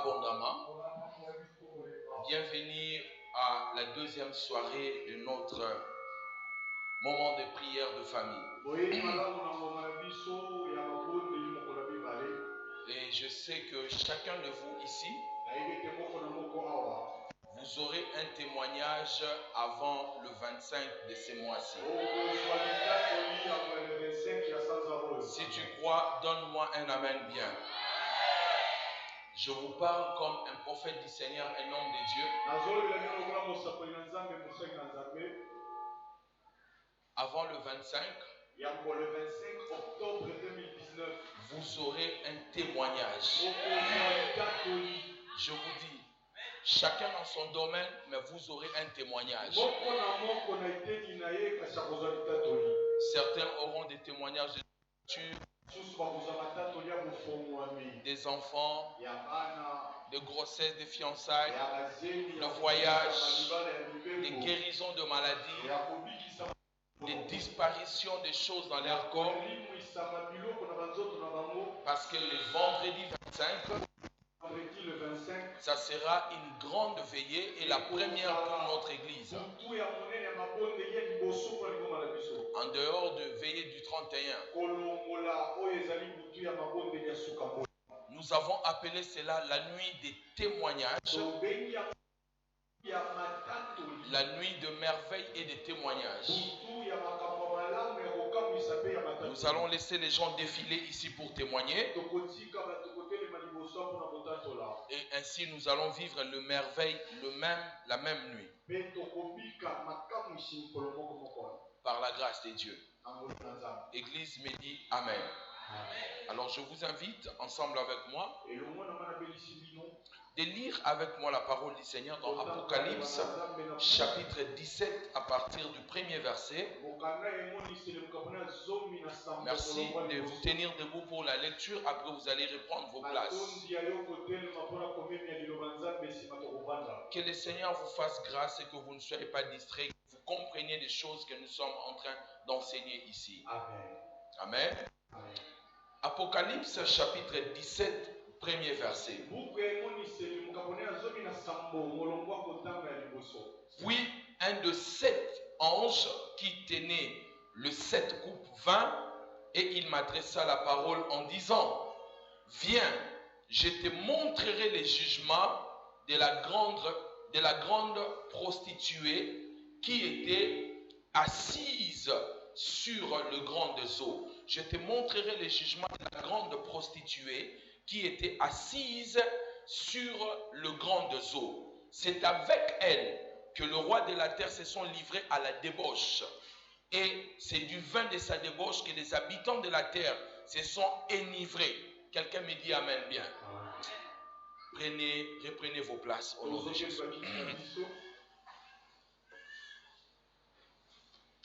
abondamment. Bienvenue à la deuxième soirée de notre moment de prière de famille. Et je sais que chacun de vous ici, vous aurez un témoignage avant le 25 de ce mois-ci. Si tu crois, donne-moi un amen bien. Je vous parle comme un prophète du Seigneur, un homme de Dieu. Avant le 25, octobre 2019, vous aurez un témoignage. Je vous dis, chacun dans son domaine, mais vous aurez un témoignage. Certains auront des témoignages de nature, des enfants, de grossesse, de fiançailles, de voyages, des guérisons de maladies, des disparitions de choses dans leur corps. Parce que le vendredi 25, ça sera une grande veillée et la première pour notre église. En dehors de veillée du 31. Nous avons appelé cela la nuit des témoignages. La nuit de merveilles et des témoignages. Nous allons laisser les gens défiler ici pour témoigner. Et ainsi nous allons vivre le merveille, la même nuit. Par la grâce de Dieu. Église me dit Amen. Alors je vous invite ensemble avec moi de lire avec moi la parole du Seigneur dans Apocalypse chapitre 17 à partir du premier verset. Merci de vous tenir debout pour la lecture. Après vous allez reprendre vos places. Que le Seigneur vous fasse grâce et que vous ne soyez pas distraits, que vous compreniez les choses que nous sommes en train d'enseigner ici. Amen. Apocalypse chapitre 17, premier verset. Puis un de 7 anges qui tenait le 7 coupes vint et il m'adressa la parole en disant: Viens, je te montrerai les jugements de la grande prostituée qui était assise sur le grand eau. Je te montrerai les jugements de la grande prostituée qui était assise sur le grand eau. C'est avec elle que le roi de la terre se sont livrés à la débauche. Et c'est du vin de sa débauche que les habitants de la terre se sont enivrés. Quelqu'un me dit Amen bien. Reprenez vos places au nom de Jésus.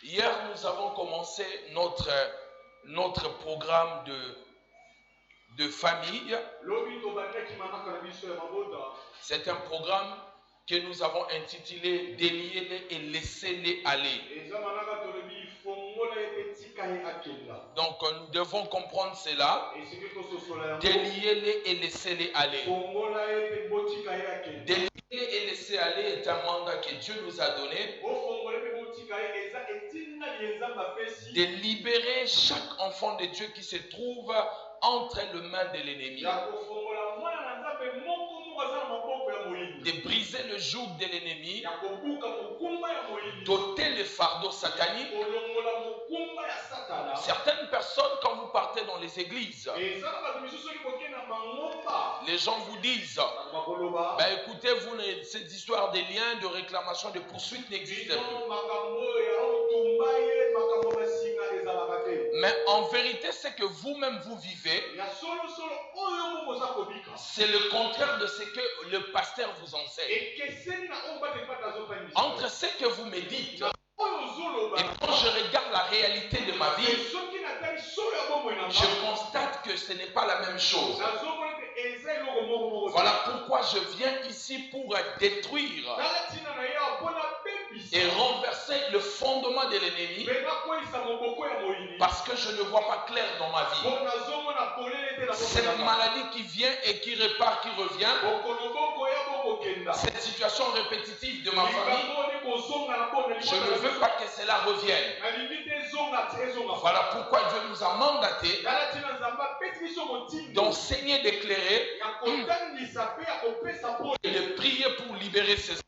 Hier, nous avons commencé notre programme de famille. C'est un programme que nous avons intitulé « Déliez-les et laissez-les aller ». Donc, nous devons comprendre cela. Déliez-les et laissez-les aller. Déliez-les et laissez aller est un mandat que Dieu nous a donné. De libérer chaque enfant de Dieu qui se trouve entre les mains de l'ennemi. De briser le joug de l'ennemi. D'ôter le fardeau satanique. Certaines personnes, quand vous partez dans les églises, les gens vous disent, écoutez, cette histoire des liens, de réclamation, de poursuite n'existe plus. Mais en vérité, c'est que vous-même vous vivez, c'est le contraire de ce que le pasteur vous enseigne. Entre ce que vous me dites et quand je regarde la réalité de ma vie, je constate que ce n'est pas la même chose. Voilà pourquoi je viens ici pour détruire et renverser le fondement de l'ennemi parce que je ne vois pas clair dans ma vie. Cette maladie qui vient et qui repart, qui revient, cette situation répétitive de ma famille, je ne veux pas que cela revienne. Voilà pourquoi Dieu nous a mandaté d'enseigner, d'éclairer et de prier pour libérer ces enfants.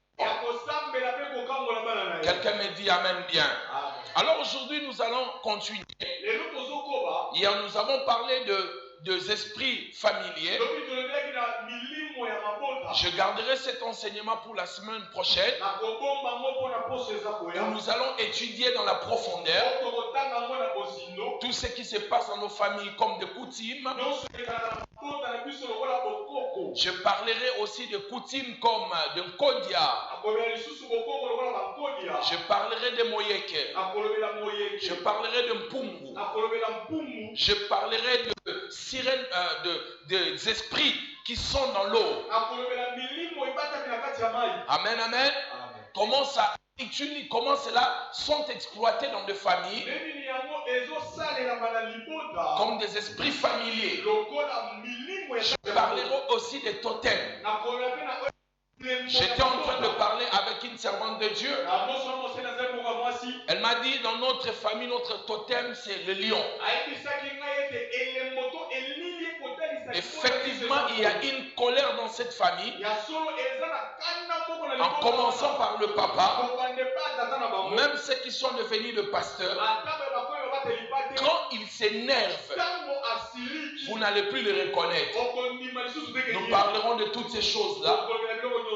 Quelqu'un me dit Amen bien. Alors aujourd'hui nous allons continuer. Hier nous avons parlé des esprits familiers. Je garderai cet enseignement pour la semaine prochaine où nous allons étudier dans la profondeur tout ce qui se passe dans nos familles comme des coutumes. Je parlerai aussi de coutumes comme de Kodia. Je parlerai de Moyeke. Je parlerai de Mpungu. Je parlerai de sirènes, des esprits qui sont dans l'eau. Amen, amen. Comment cela sont exploités dans des familles comme des esprits familiers. Je parlerai aussi des totems. J'étais en train de parler avec une servante de Dieu. Elle m'a dit, dans notre famille, notre totem, c'est le lion. Effectivement, il y a une colère dans cette famille, en commençant par le papa. Même ceux qui sont devenus le pasteur, quand ils s'énervent, vous n'allez plus les reconnaître. Nous parlerons de toutes ces choses-là.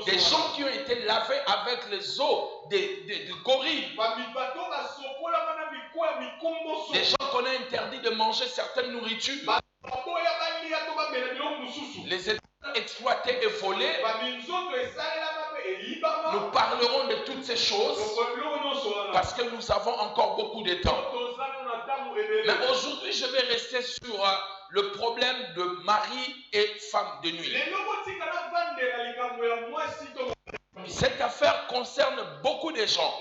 Des gens qui ont été lavés avec les eaux de gorilles. Des gens qu'on a interdit de manger certaines nourritures. Les états exploités et volés. Nous parlerons de toutes ces choses parce que nous avons encore beaucoup de temps. Mais aujourd'hui, je vais rester sur le problème de mari et femme de nuit. Cette affaire concerne beaucoup de gens.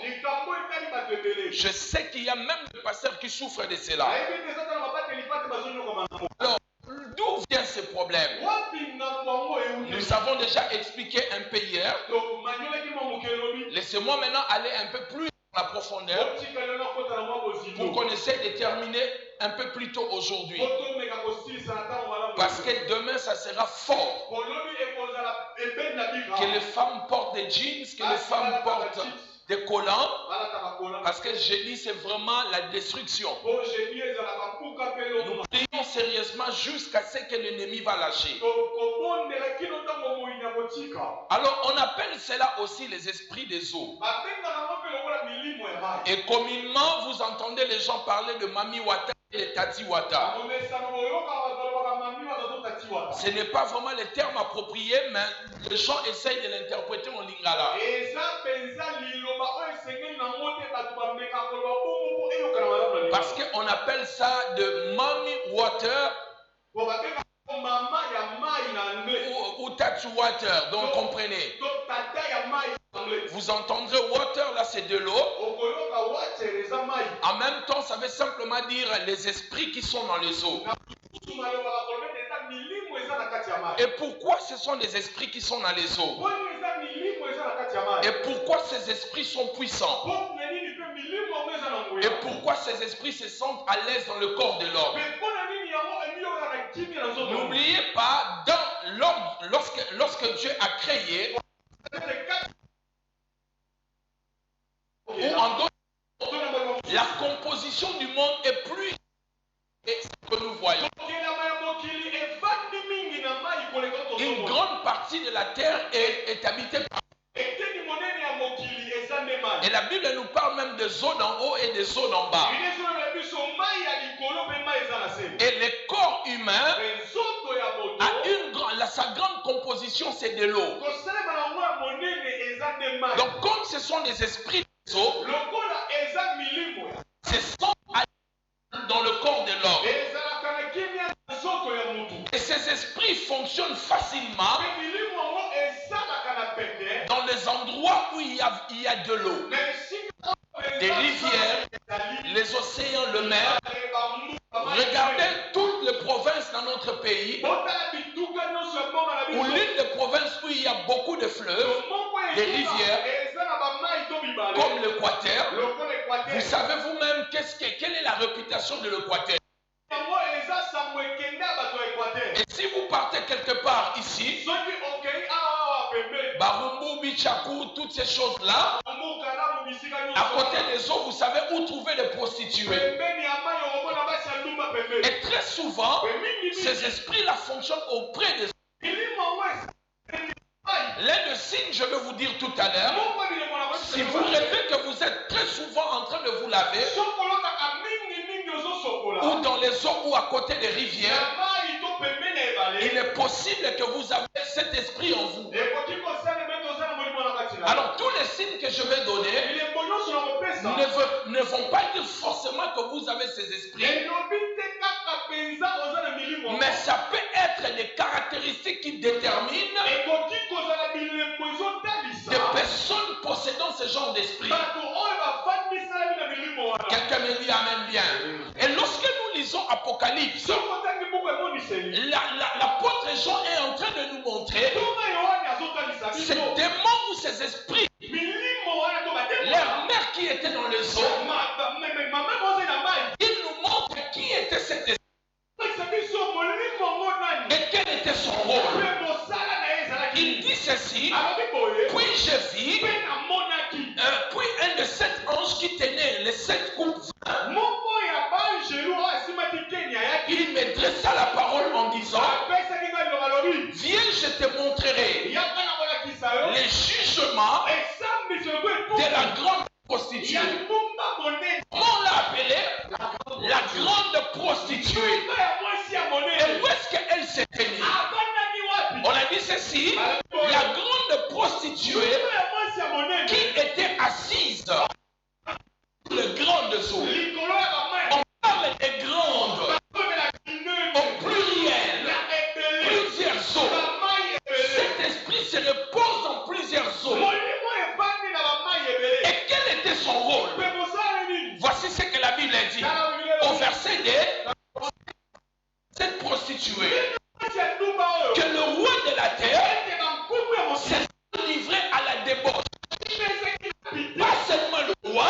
Je sais qu'il y a même des pasteurs qui souffrent de cela. Alors, d'où vient ce problème? Nous avons déjà expliqué un peu hier. Laissez-moi maintenant aller un peu plus dans la profondeur pour qu'on essaie de terminer un peu plus tôt aujourd'hui. Parce que demain, ça sera fort. Que les femmes portent des jeans, que les femmes portent des collants. Parce que jeudi, c'est vraiment la destruction. Nous prions sérieusement jusqu'à ce que l'ennemi va lâcher. Alors, on appelle cela aussi les esprits des eaux. Et communément, vous entendez les gens parler de Mami Wata et de Tati Wata. Ce n'est pas vraiment le terme approprié, mais les gens essayent de l'interpréter en lingala. Parce qu'on appelle ça de Mami Water ou Tati Water, donc comprenez. Vous entendrez water, là c'est de l'eau. En même temps, ça veut simplement dire les esprits qui sont dans les eaux. Et pourquoi ce sont des esprits qui sont dans les eaux? Et pourquoi ces esprits sont puissants? Et pourquoi ces esprits se sentent à l'aise dans le corps de l'homme? N'oubliez pas, lorsque Dieu a créé, ou en d'autres mots, la composition du monde est plus que ce que nous voyons. Une grande partie de la terre est habitée par. Et la Bible nous parle même des eaux d'en haut et des eaux d'en bas. Et le corps humain a sa grande composition, c'est de l'eau. Donc comme ce sont des esprits des eaux, ce sont dans le corps de l'homme. Et ces esprits fonctionnent facilement dans les endroits endroits où il y a de l'eau, des rivières, les océans, le mer. Regardez toutes les provinces dans notre pays, ou l'une des provinces où il y a beaucoup de fleuves, des rivières, comme l'Équateur. Vous savez vous-même quelle est la réputation de l'Équateur. Et si vous partez quelque part ici, Barumbu, Bichakou, toutes ces choses-là, à côté des eaux, vous savez où trouver les prostituées. Et très souvent, ces esprits-là fonctionnent auprès des eaux. L'un des signes, je vais vous dire tout à l'heure, si vous rêvez que vous êtes très souvent en train de vous laver, ou dans les eaux ou à côté des rivières, il est possible que vous avez cet esprit en vous. Alors tous les signes que je vais donner ne vont pas dire forcément que vous avez ces esprits, mais ça peut être des caractéristiques qui déterminent des personnes possédant ce genre d'esprit. Quelqu'un me dit amen bien. Et lorsque nous lisons Apocalypse, l'apôtre Jean est en train de nous montrer ces démons ou ces esprits, leur mère qui était dans les eaux. Il nous montre qui était cet esprit et quel était son rôle. Il dit ceci: puis je vis, puis un de 7 anges qui tenait les 7 coupes, il me dressa la parole en disant: viens, je te montrerai les jugements de la grande prostituée. On l'a appelée la grande prostituée. Et où est-ce qu'elle s'est tenue? On a dit ceci: la grande prostituée qui était assise sur les grandes eaux. On parle des grandes au pluriel, plusieurs eaux. Cet esprit se repose dans plusieurs eaux. Et quel était son rôle? Voici ce que la Bible dit au verset 2. Cette prostituée, que le roi de la terre s'est livré à la débauche. Pas seulement le roi,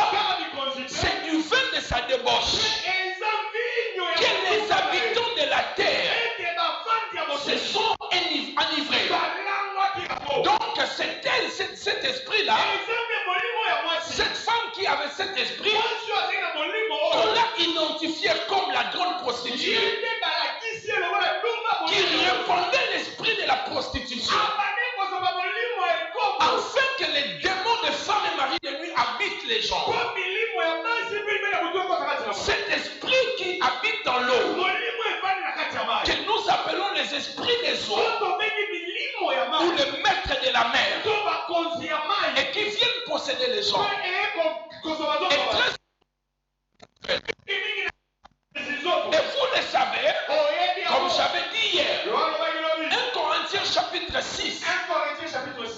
c'est du vin de sa débauche que les habitants de la terre se sont enivrés. Donc c'est elle, cet esprit-là, cette femme qui avait cet esprit, on l'a identifiée comme la grande prostituée, qui répandait l'esprit de la prostitution, afin que les démons de femmes et mari de nuit habitent les gens. Cet esprit qui habite dans l'eau, que nous appelons les esprits des eaux, ou les maîtres de la mer, et qui viennent posséder les gens. Et vous le savez, comme j'avais dit hier, 1 Corinthiens chapitre 6,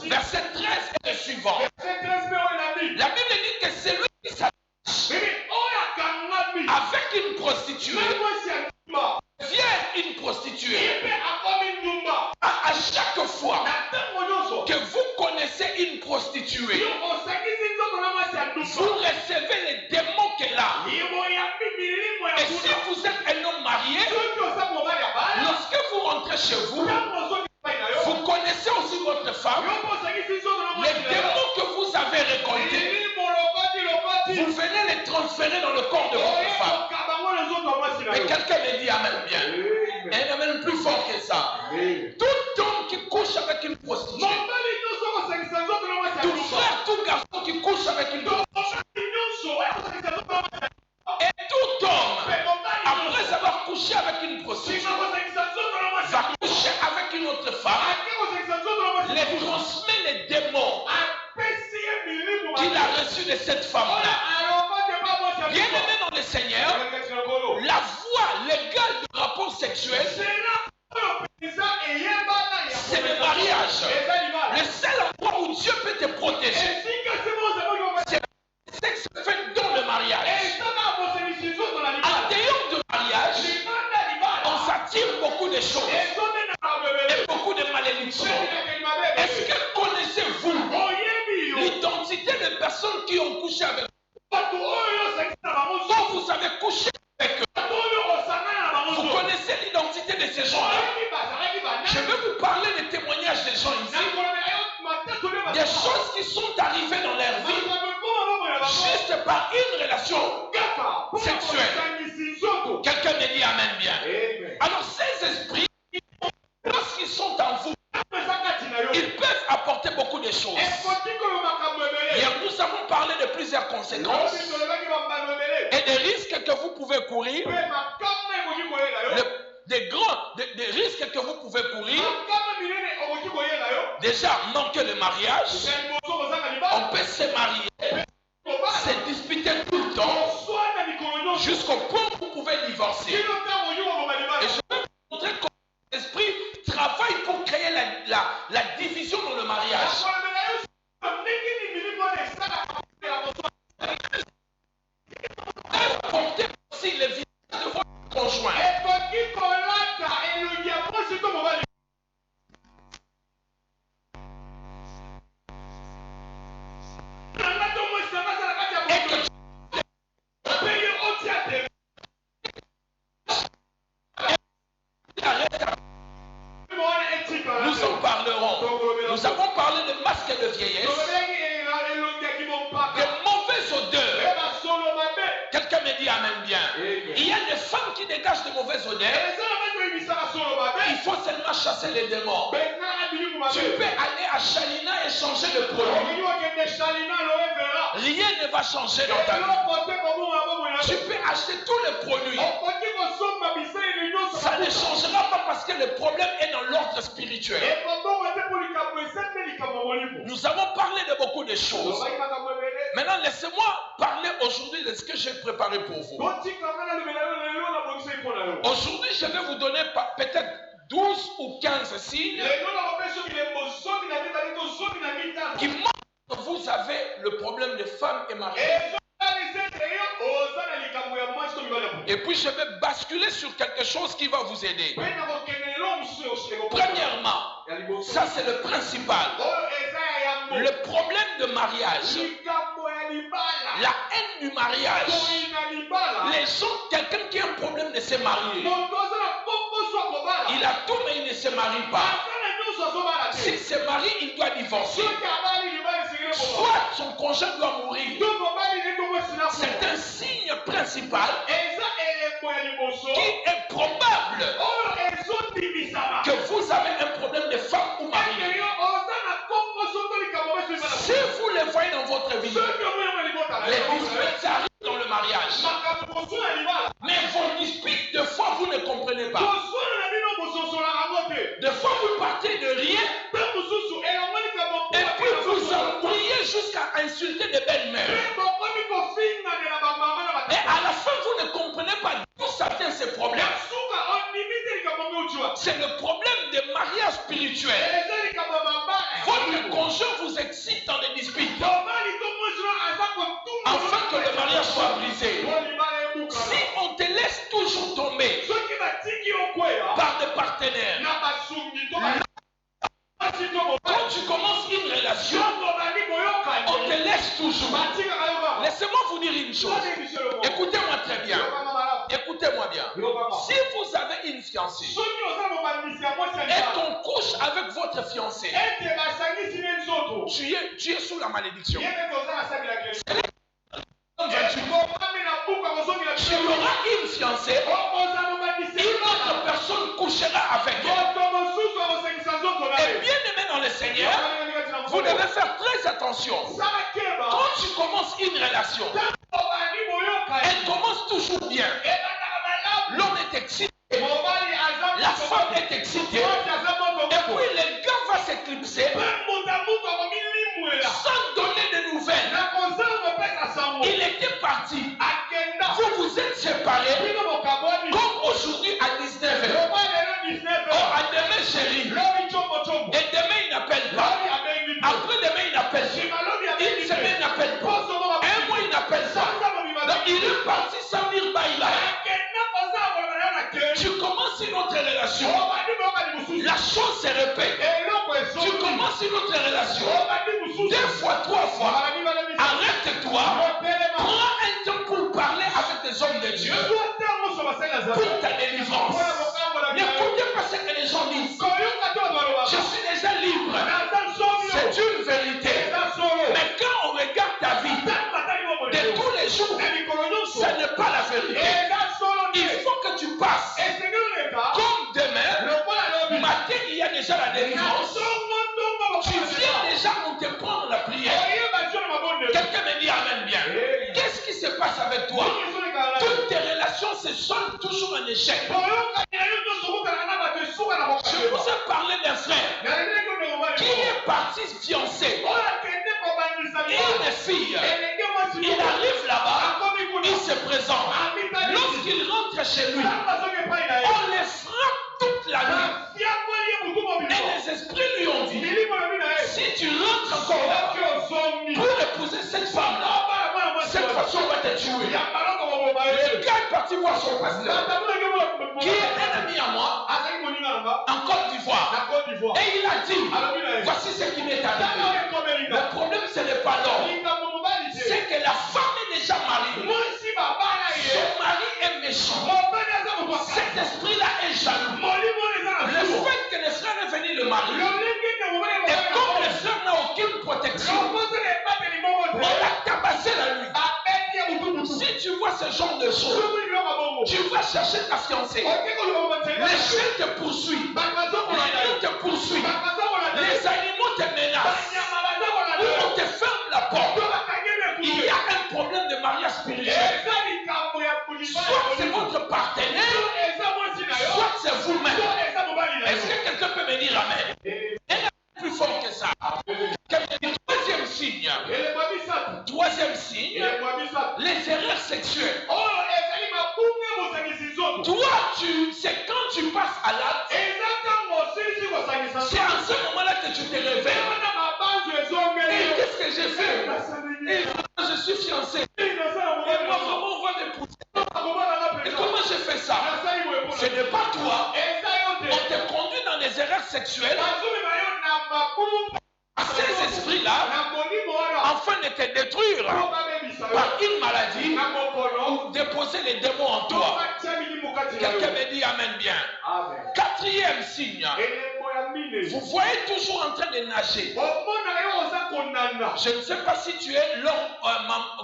verset 13 et le suivant. La Bible dit que c'est lui qui s'attache avec une prostituée, vient une prostituée. À chaque fois que vous connaissez une prostituée, vous recevez les démons qu'elle a. Et si vous êtes un homme marié, lorsque vous rentrez chez vous, vous connaissez aussi votre femme. Les démons que vous avez récoltés, vous venez les transférer dans le corps de votre femme. Et quelqu'un me dit amen bien. Un amen plus fort que ça. Tout homme qui couche avec une prostituée, tout frère, tout garçon qui couche avec une prostituée, et tout homme, après avoir couché avec une prostituée, va coucher avec une autre femme, les transmet les démons qu'il a reçus de cette femme-là. Bien-aimé dans le Seigneur, la voie légale du rapport sexuel, c'est le mariage. Le seul endroit où Dieu peut te protéger, l'identité des personnes qui ont couché avec vous. Quand vous avez couché avec eux, vous connaissez l'identité de ces gens-là. Je vais vous parler des témoignages des gens ici. Des choses qui sont arrivées dans leur vie juste par une relation sexuelle. Quelqu'un me dit amen bien. Alors ces esprits, lorsqu'ils sont en vous, ils peuvent apporter beaucoup de choses. Hier, nous avons parlé de plusieurs conséquences et des risques que vous pouvez courir. Des risques que vous pouvez courir. Déjà, manquer le mariage. On peut se marier, se disputer tout le temps, jusqu'au point où vous pouvez divorcer. Et je vais vous montrer comment l'esprit travaille pour créer la division dans le mariage. Porter aussi le visage de votre conjoint. Nous en parlerons. Nous avons parlé de masques de vieillesse, de mauvaises odeurs. Quelqu'un me dit amen bien. Il y a des femmes qui dégagent de mauvaises odeurs. Il faut seulement chasser les démons. Tu peux aller à Chalina et changer de produit. Rien ne va changer dans ta vie. Tu peux acheter tous les produits. Ça ne changera pas parce que le problème est dans l'ordre spirituel. Nous avons parlé de beaucoup de choses. Maintenant, laissez-moi parler aujourd'hui de ce que j'ai préparé pour vous. Aujourd'hui, je vais vous donner peut-être 12 ou 15 signes qui montrent que vous avez le problème de femmes et maris. Et puis je vais basculer sur quelque chose qui va vous aider. Premièrement, ça c'est le principal. Le problème de mariage. La haine du mariage. Les gens, quelqu'un qui a un problème de se marier. Il a tout mais il ne se marie pas. S'il se marie, il doit divorcer. Soit son conjoint doit mourir. C'est un signe principal qui est probable que vous avez un problème de femme ou mari. Si vous le voyez dans votre vie, les disputes arrivent dans le mariage. Mais vos disputes, de fois, vous ne comprenez pas. De fois, vous partez de rien. Et puis vous embrouillez jusqu'à insulter des belles-mères. Et à la fin, vous ne comprenez pas d'où ça vient ces problèmes. C'est le problème des mariages spirituels. Votre conjoint vous excite dans des disputes afin que le mariage soit brisé. Si on te laisse toujours tomber par des partenaires, quand tu commences une relation, on te laisse toujours. Laissez-moi vous dire une chose. Écoutez-moi très bien. Écoutez-moi bien. Si vous avez une fiancée et qu'on couche avec votre fiancé, tu es sous la malédiction. Tu auras une fiancée, une autre personne couchera avec elle. Et bien aimé dans le Seigneur, vous devez faire très attention. Quand tu commences une relation, elle commence toujours bien. L'homme est excité, la femme est excitée, et puis le gars va s'éclipser sans donner de nouvelles. Il était parti. Vous vous êtes séparés, comme aujourd'hui à 19h. Oh, à demain chérie. Et demain il n'appelle pas. Après demain il n'appelle pas. Une semaine il n'appelle pas. Un mois il n'appelle pas. Donc il est parti sans dire bye bye. Tu commences une autre relation. La chose se répète. Tu commences une autre relation. 2 fois, 3 fois. arrête-toi, prends un temps pour parler avec des hommes de Dieu pour ta délivrance. N'écoutez pas ce que les gens disent. Je suis déjà libre. C'est une vérité. Mais quand on regarde ta vie de tous les jours, ce n'est pas la vérité. Il faut que tu passes. Comme demain, matin, il y a déjà la délivrance. Tu viens déjà, on te prend la prière. Quelqu'un me dit amen bien. Qu'est-ce qui se passe avec toi? Toutes tes relations se soldent toujours un échec. Je vous ai parlé d'un frère qui est parti fiancé. Et une fille, il arrive là-bas, il se présente. Lorsqu'il rentre chez lui, on les frappe toute la nuit. Et les esprits lui ont dit, si tu rentres encore là pour épouser cette femme-là, cette fois-ci on va te tuer. Le gars est parti voir son pasteur, qui est un ami à moi, en Côte d'Ivoire. Et il a dit, voici ce qui m'est arrivé. Le problème, ce n'est pas l'homme. C'est que la femme est déjà mariée. Son mari est méchant. Cet esprit-là est jaloux. Le fait que le frère est venu le marier, et comme le frère n'a aucune protection, on l'a tabassé la nuit. Si tu vois ce genre de choses, tu vas chercher ta fiancée. Les chiens te poursuivent. Les lions te poursuivent. Les animaux te menacent. Ou on te ferme la porte. Il y a un problème de mariage spirituel. Soit c'est votre partenaire, soit c'est vous-même. Est-ce que quelqu'un peut me dire amen? Et plus fort que ça. Troisième signe. Troisième signe, les erreurs sexuelles. Toi, c'est quand tu passes à l'acte, c'est à ce moment-là que tu te réveilles. Et qu'est-ce que j'ai fait? Et je suis fiancé. Et moi, vraiment, on va m'épouser. Et comment j'ai fait ça? Ce n'est pas toi. On te conduit dans des erreurs sexuelles. Ces esprits-là, afin de te détruire par une maladie ou déposer les démons en toi. Quelqu'un me dit amen bien. Quatrième signe, vous voyez toujours en train de nager. Je ne sais pas si tu es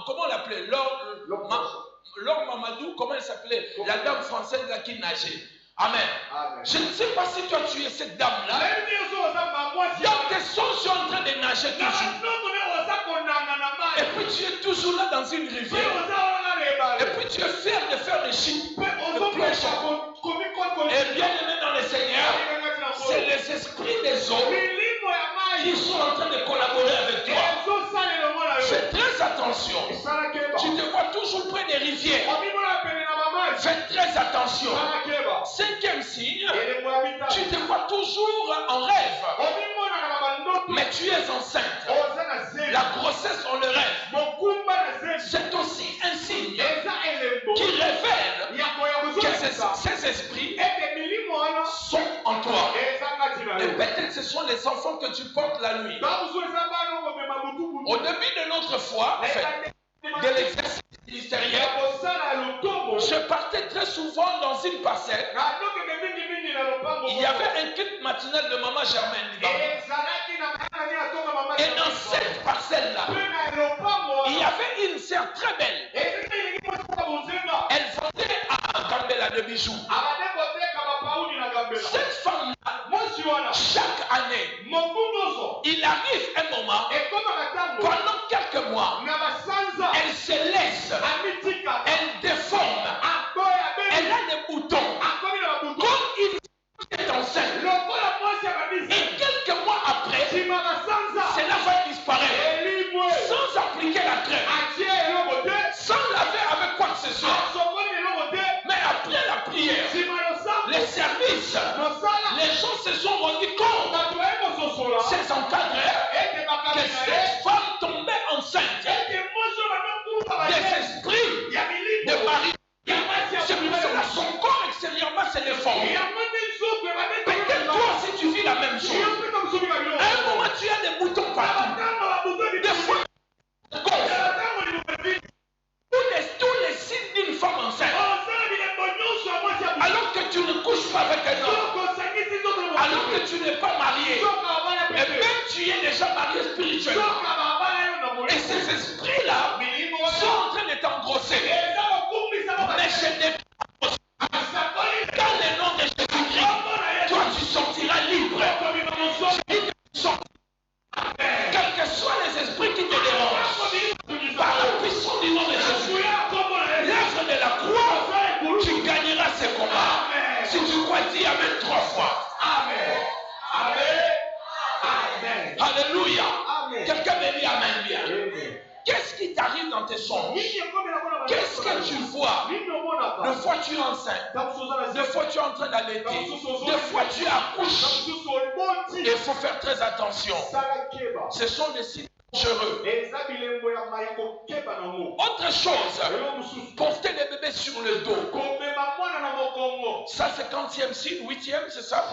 comment on l'appelait, Laure Mamadou, comment elle s'appelait? La dame française là qui nageait. Amen. Je ne sais pas si toi tu es cette dame-là. Donc tes sons sont en train de nager toujours. Et puis tu es toujours là dans une rivière. Et puis tu es fier de faire des chutes de plongeon. Et bien aimé dans le Seigneur, c'est les esprits des hommes qui sont en train de collaborer avec toi. Fais très attention. Tu te vois toujours près des rivières. Fais très attention. Cinquième signe, tu te vois toujours en rêve. Mais tu es enceinte. La grossesse, on le rêve. C'est aussi un signe qui révèle que ces esprits sont en toi. Et peut-être ce sont les enfants que tu portes la nuit. Au début de notre foi, de l'exercice ministériel, je partais très souvent dans une parcelle. Il y avait un culte matinal de Maman Germaine. Et dans cette parcelle-là, il y avait une sœur très belle. Elle vendait à Gambela de bijoux. Cette femme-là, chaque année, il arrive un moment, pendant quelques mois, elle se laisse, elle déforme, elle a des boutons, comme il est enceinte. Et quelques mois après, cela va disparaître, sans appliquer la crème, sans laver avec quoi que ce soit. Mais après la prière, les services, les gens se sont rendus compte, ces encadreurs, que cette femme tombait enceinte des esprits de Marie. C'est pour cela son corps extérieurement se déforme. Peut-être toi aussi tu vis la même chose. À un moment tu as des boutons partout. Des fois tu es déjà marié spirituellement. Et ces esprits-là sont en train de t'engrosser. Mais je n'ai pas. Dans le nom de Jésus-Christ, toi tu sortiras libre. Quels que soient les esprits qui te dérangent, par la puissance du nom de Jésus, l'œuvre de la croix, tu gagneras ce combat. Si tu crois, dis Amen 3 fois. Amen. Amen. Amen. Alléluia. Quelqu'un me dit Amen bien. Qu'est-ce qui t'arrive dans tes songes? Qu'est-ce que tu vois? Des fois tu es enceinte. Des fois tu es en train d'allaiter. Des fois tu accouches. Il faut faire très attention. Ce sont des signes dangereux. Autre chose, porter les bébés sur le dos. Ça c'est 40e signe, 8e, c'est ça?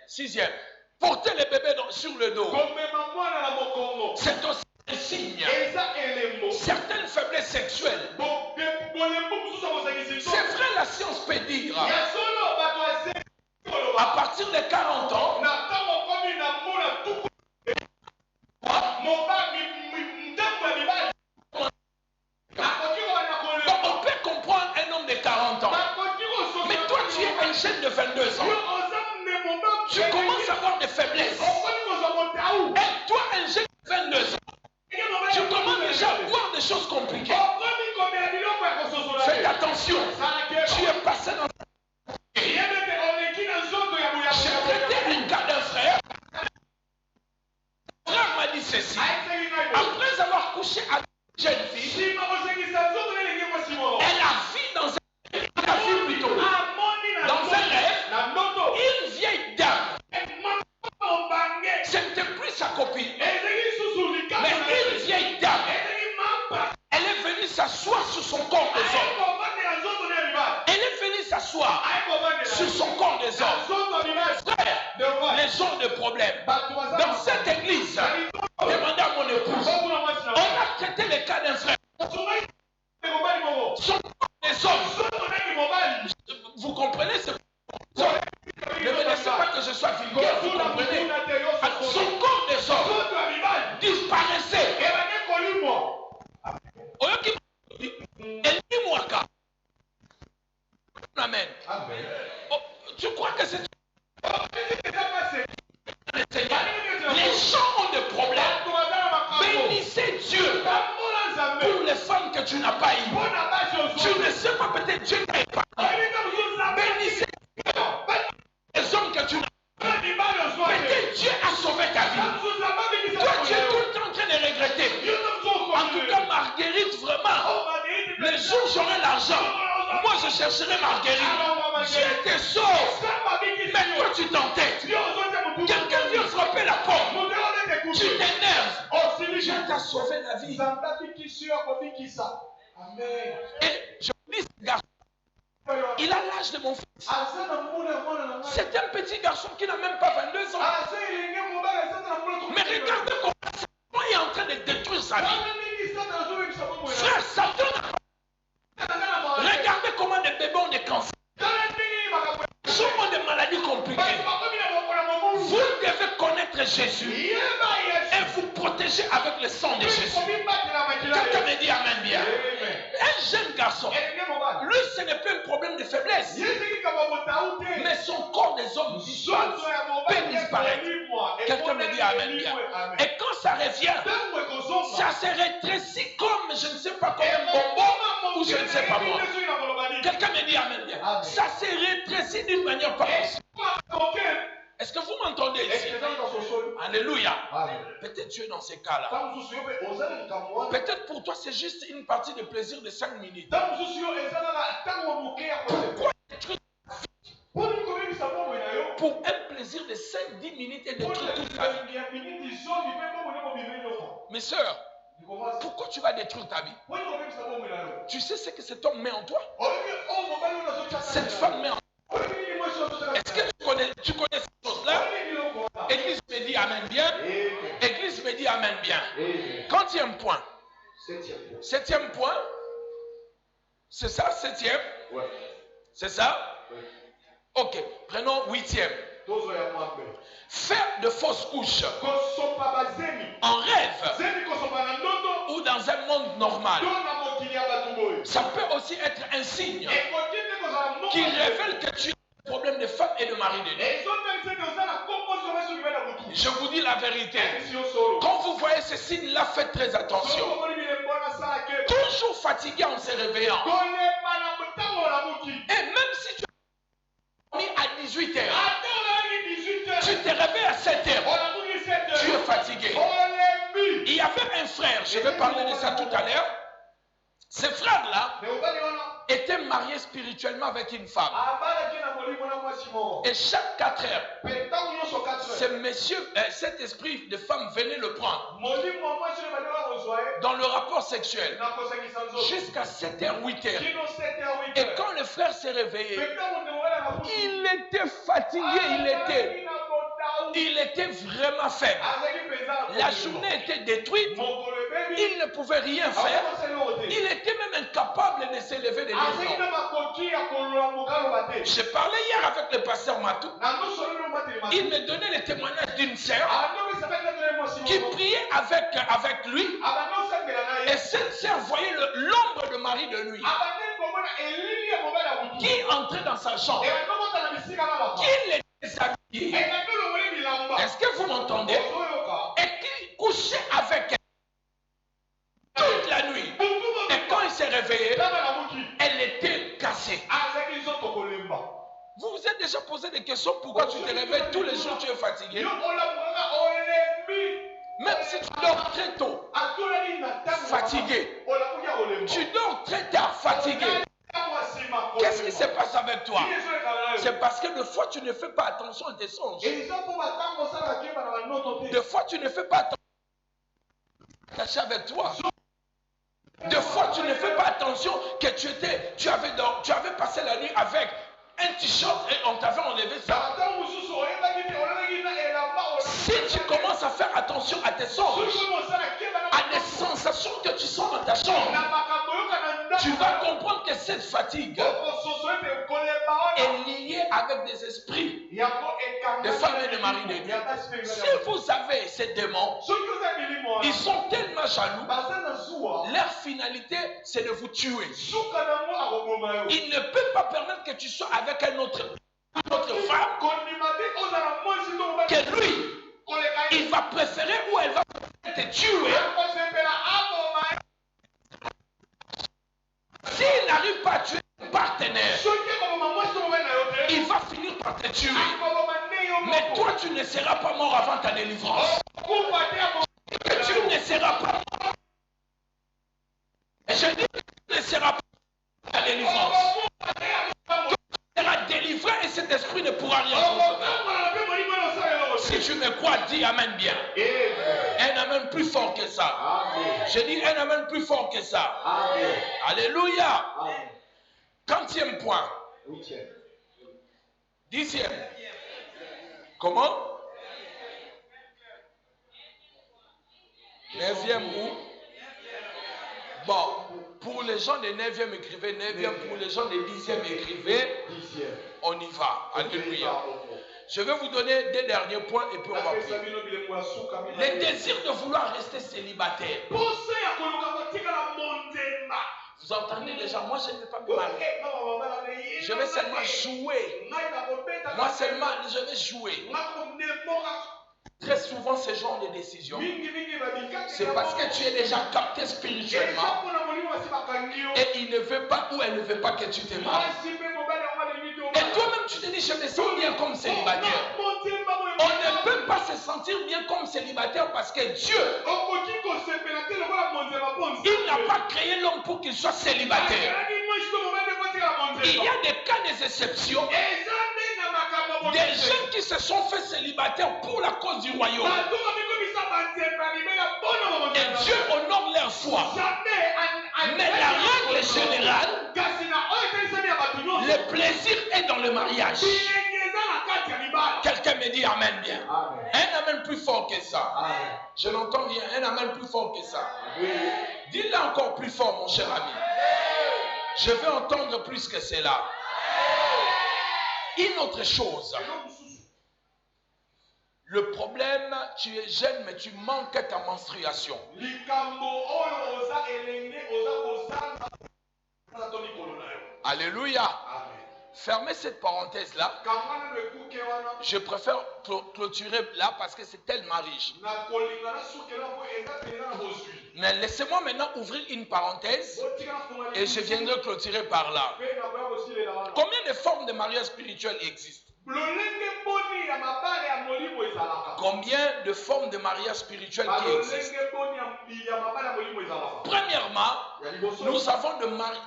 6e. Porter les bébés sur le dos. C'est aussi un signe. Certaines faiblesses sexuelles. C'est vrai, la science peut dire. À partir de 40 ans, on peut comprendre un homme de 40 ans. Mais toi, tu es un jeune de 22 ans. Tu commences à avoir des faiblesses. Et toi, un jeune de 22 ans, tu commences déjà à voir des choses compliquées. Faites attention. Tu es passé dans... J'ai traité une cas d'un frère. Le frère m'a dit ceci. Après avoir couché avec une jeune fille, elle a vu dans un rêve une vieille dame. Ce n'était plus sa copine, mais une vieille dame. Elle est venue s'asseoir sur son corps des hommes. Elle est venue s'asseoir sur son corps des hommes. Frère, les gens de problème. Dans cette église, demandez à mon épouse, on a traité le cas d'un frère. Son corps des hommes. Vous comprenez ce ne me laissez pas que je sois vulgaire, vous comprenez? Son corps des hommes disparaissait. Amen. Oh, tu crois que c'est... Les gens ont des problèmes. Bénissez Dieu pour les femmes que tu n'as pas eues. Tu ne sais pas, peut-être Dieu n'a pas. Bénissez Dieu les hommes que tu n'as pas. Peut-être Dieu a sauvé ta vie. Toi, tu es tout le temps en train de regretter. En tout cas, Marguerite, vraiment, le jour où j'aurai l'argent, moi je chercherai Marguerite. Dieu te sauve. Mais toi, tu t'entêtes. Quelqu'un vient frapper la porte. Tu t'énerves. Dieu t'a sauvé la vie. Et je dis, ce garçon, il a l'âge de mon fils. C'est un petit garçon qui n'a même pas 22 ans. Mais regardez comment il est en train de détruire sa vie. Frère, Satan, regardez comment les bébés ont des cancers. Souvent des maladies compliquées. Vous devez connaître Jésus et vous protéger avec le sang de Jésus. Quelqu'un me dit Amen bien. Un jeune garçon, lui ce n'est pas un problème de faiblesse, mais son corps des hommes peut disparaître. Quelqu'un me dit Amen bien. Et quand ça revient, ça se rétrécit comme je ne sais pas, comme un bonbon ou je ne sais pas moi. Quelqu'un me dit Amen bien. Ça se rétrécit d'une manière pas possible. Est-ce que vous m'entendez ici? Alléluia. Peut-être tu es dans ces cas-là. Peut-être pour toi c'est juste une partie de plaisir de 5 minutes. Pourquoi détruire pour un plaisir de 5-10 minutes et détruire toute ta vie? Mes sœurs, pourquoi tu vas détruire ta vie? Tu sais ce que cet homme met en toi? Cette femme met en toi. Est-ce que tu connais ces choses-là? Église me dit Amen bien. Église me dit Amen bien. Quantième point? 7e point? C'est ça, 7e? C'est ça? Ok, prenons 8e. faire de fausses couches en rêve ou dans un monde normal, ça peut aussi être un signe qui révèle que tu as un problème de femme et de mari de Dieu. Je vous dis la vérité. Quand vous voyez ces signes-là, faites très attention. Toujours fatigué en se réveillant. Et même si tu es dormi à 18h, tu te réveilles à 7h, tu es fatigué. Il y avait un frère, je vais parler de ça tout à l'heure. Ce frère-là était marié spirituellement avec une femme. Et chaque 4 heures, cet esprit de femme venait le prendre dans le rapport sexuel jusqu'à 7h, 8h. Et quand le frère s'est réveillé, il était fatigué, il était vraiment faible. La journée était détruite. Il ne pouvait rien faire. Il était même incapable de s'élever de l'église. J'ai parlé hier avec le pasteur Matou. Il me donnait le témoignage d'une sœur qui priait avec lui. Et cette sœur voyait l'ombre de mari de lui qui entrait dans sa chambre, qui les déshabillait. Est-ce que vous m'entendez? Et qui couchait avec elle toute la nuit. Et quand il s'est réveillé, elle était cassée. Vous vous êtes déjà posé des questions? Pourquoi tu te réveilles tous les jours, tu es fatigué? Même si tu dors très tôt, fatigué. Tu dors très tard, fatigué. Qu'est-ce qui se passe avec toi? C'est parce que des fois tu ne fais pas attention à tes songes. Des fois tu ne fais pas attention avec toi. Des fois tu ne fais pas attention que tu avais passé la nuit avec un t-shirt et on t'avait enlevé ça. Si tu commences à faire attention à tes songes, à des sensations que tu sens dans ta chambre, tu vas comprendre que cette fatigue est liée avec des esprits de femmes et de maris de Dieu. Si vous avez ces démons, ils sont tellement jaloux, leur finalité c'est de vous tuer. Ils ne peuvent pas permettre que tu sois avec une autre femme, que lui, il va préférer ou elle va te tuer. S'il n'arrive pas à tuer ton partenaire, il va finir par te tuer. Mais toi, tu ne seras pas mort avant ta délivrance. Tu ne seras pas mort. Je dis que tu ne seras pas mort ta délivrance. Tu seras délivré et cet esprit ne pourra rien faire. Si tu me crois, dis Amen bien. Un Amen plus fort que ça. Je dis un Amen plus fort que ça. Alléluia. 40e point. 10e. Comment? 9e où? Bon, pour les gens de 9e, écrivez 9e. Pour les gens de 10e, écrivez 10e. On y va. Alléluia. Je vais vous donner des derniers points et puis on va prier. Le désir de vouloir rester célibataire. Vous entendez déjà, moi je ne vais pas me marier. Je vais seulement jouer. Moi seulement, je vais jouer. Très souvent, ce genre de décision, c'est parce que tu es déjà capté spirituellement et il ne veut pas ou elle ne veut pas que tu te maries. Et toi-même, tu te dis, je me sens bien comme célibataire. On ne peut pas se sentir bien comme célibataire parce que Dieu, il n'a pas créé l'homme pour qu'il soit célibataire. Il y a des cas d'exception. Des gens qui se sont fait célibataires pour la cause du royaume. Et Dieu honore leur foi. Mais la règle générale, le plaisir est dans le mariage. Quelqu'un me dit Amen bien. Un Amen plus fort que ça. Je l'entends bien. Un Amen plus fort que ça. Dis-le encore plus fort, mon cher ami. Je veux entendre plus que cela. Une autre chose. Le problème, tu es jeune, mais tu manques ta menstruation. Alléluia. Amen. Fermez cette parenthèse-là. Je préfère clôturer là parce que c'est tellement riche. Mais laissez-moi maintenant ouvrir une parenthèse et je viendrai clôturer par là. Combien de formes de mariage spirituel existent? Combien de formes de mariage spirituel qui existent? Premièrement, nous avons de mariage.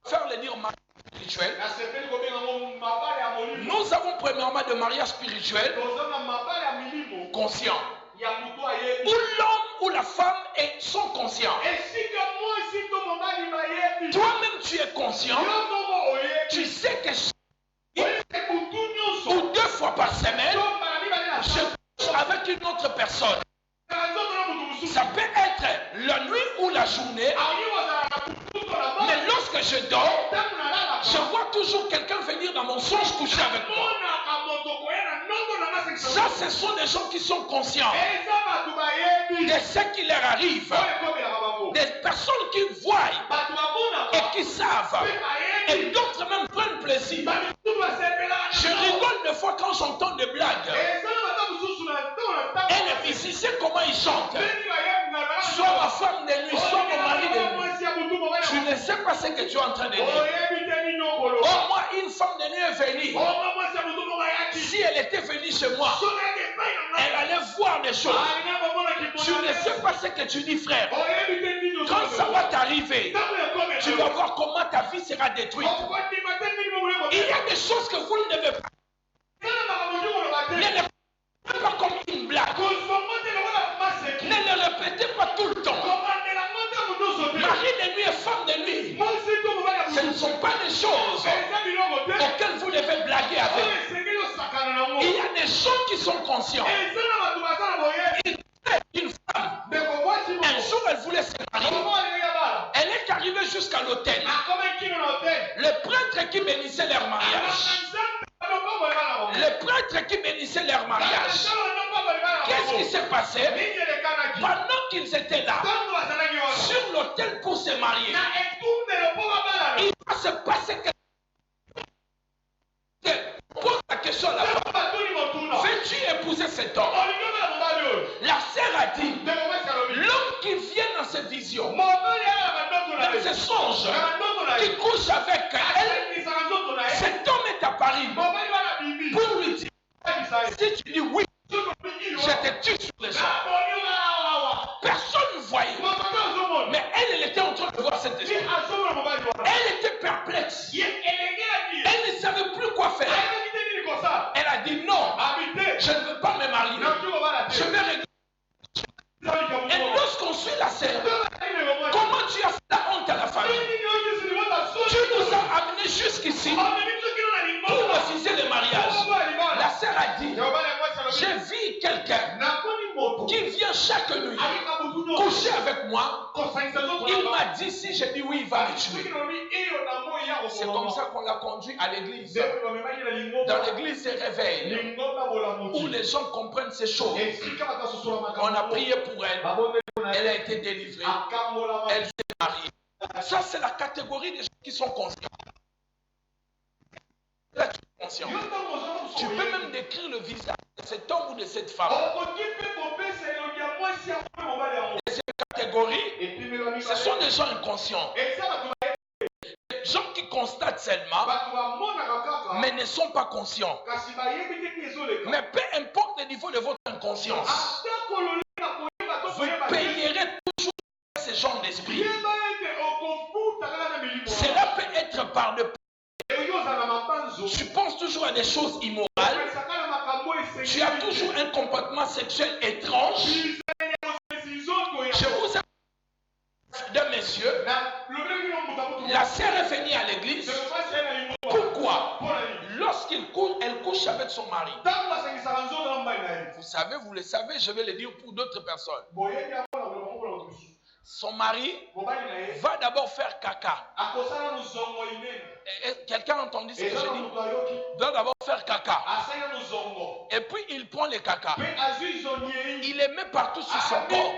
Faire le dire mariage spirituel. Nous avons premièrement de mariage spirituel conscient. Où l'homme ou la femme sont conscients. Toi-même tu es conscient. Tu sais que ou 2 fois par semaine, je couche avec une autre personne. Ça peut être la nuit ou la journée. Mais lorsque je dors, je vois toujours quelqu'un venir dans mon songe coucher avec moi. Ça, ce sont des gens qui sont conscients de ce qui leur arrive. Des personnes qui voient et qui savent. Et d'autres même prennent plaisir. Je rigole des fois quand j'entends des blagues. Et les musiciens, comment ils chantent? Soit ma femme de nuit, soit mon mari de nuit. Tu ne sais pas ce que tu es en train de dire. Oh, moi, une femme de nuit est venue. Si elle était venue chez moi, elle allait voir des choses. Tu ne sais pas ce que tu dis, frère. Quand ça va t'arriver, tu vas voir comment ta vie sera détruite. Il y a des choses que vous ne devez pas. Ne les prenez pas comme une blague. Ne les répétez pas tout le temps. Mari de nuit et femme de nuit, ce ne sont pas des choses auxquelles vous devez blaguer avec. Il y a des gens qui sont conscients. Une femme, un jour elle voulait se marier. Elle est arrivée jusqu'à l'hôtel. Le prêtre qui bénissait leur mariage. Le prêtre qui bénissait leur mariage. Qu'est-ce qui s'est passé? Pendant qu'ils étaient là, sur l'autel pour se marier, il va se passer quelque chose. Pose la question à la femme. Veux-tu épouser cet homme? La sœur a dit, l'homme qui vient dans cette vision, dans ce songe, qui couche avec elle, cet homme est à Paris pour lui dire, si tu dis oui, je te tue sur les champs. Personne ne voyait. Mais elle était en train de voir cette vision. Elle était perplexe. Elle ne savait plus quoi faire. Elle a dit non, je ne veux pas me marier. Je vais régler. Et lorsqu'on suit la sœur, comment tu as fait la honte à la famille? Tu nous as amenés jusqu'ici pour refuser le mariage. La sœur a dit, j'ai vu quelqu'un qui vient chaque nuit coucher avec moi. Il m'a dit, si je dis oui, il va me tuer. C'est comme ça qu'on l'a conduit à l'église. Dans l'église des réveils, où les gens comprennent ces choses. On a prié pour elle. Elle a été délivrée. Elle s'est mariée. Ça, c'est la catégorie des gens qui sont conscients. Là, tu es conscient. Tu peux même décrire le visage de cet homme ou de cette femme. Et ces catégories, ce sont des gens inconscients. Des gens qui constatent seulement, mais ne sont pas conscients. Mais peu importe le niveau de votre inconscience, vous payerez toujours ce genre d'esprit. Cela peut être par le... Tu penses toujours à des choses immorales. Tu as toujours un comportement sexuel étrange. Je vous ai de mes yeux. La sœur est venue à l'église. Pourquoi? Lorsqu'elle couche avec son mari. Vous savez, vous le savez, je vais le dire pour d'autres personnes. son mari va d'abord faire caca. Quelqu'un a entendu ce que je dis? Il doit d'abord faire caca. Et puis il prend les caca. Il les met partout sur son corps.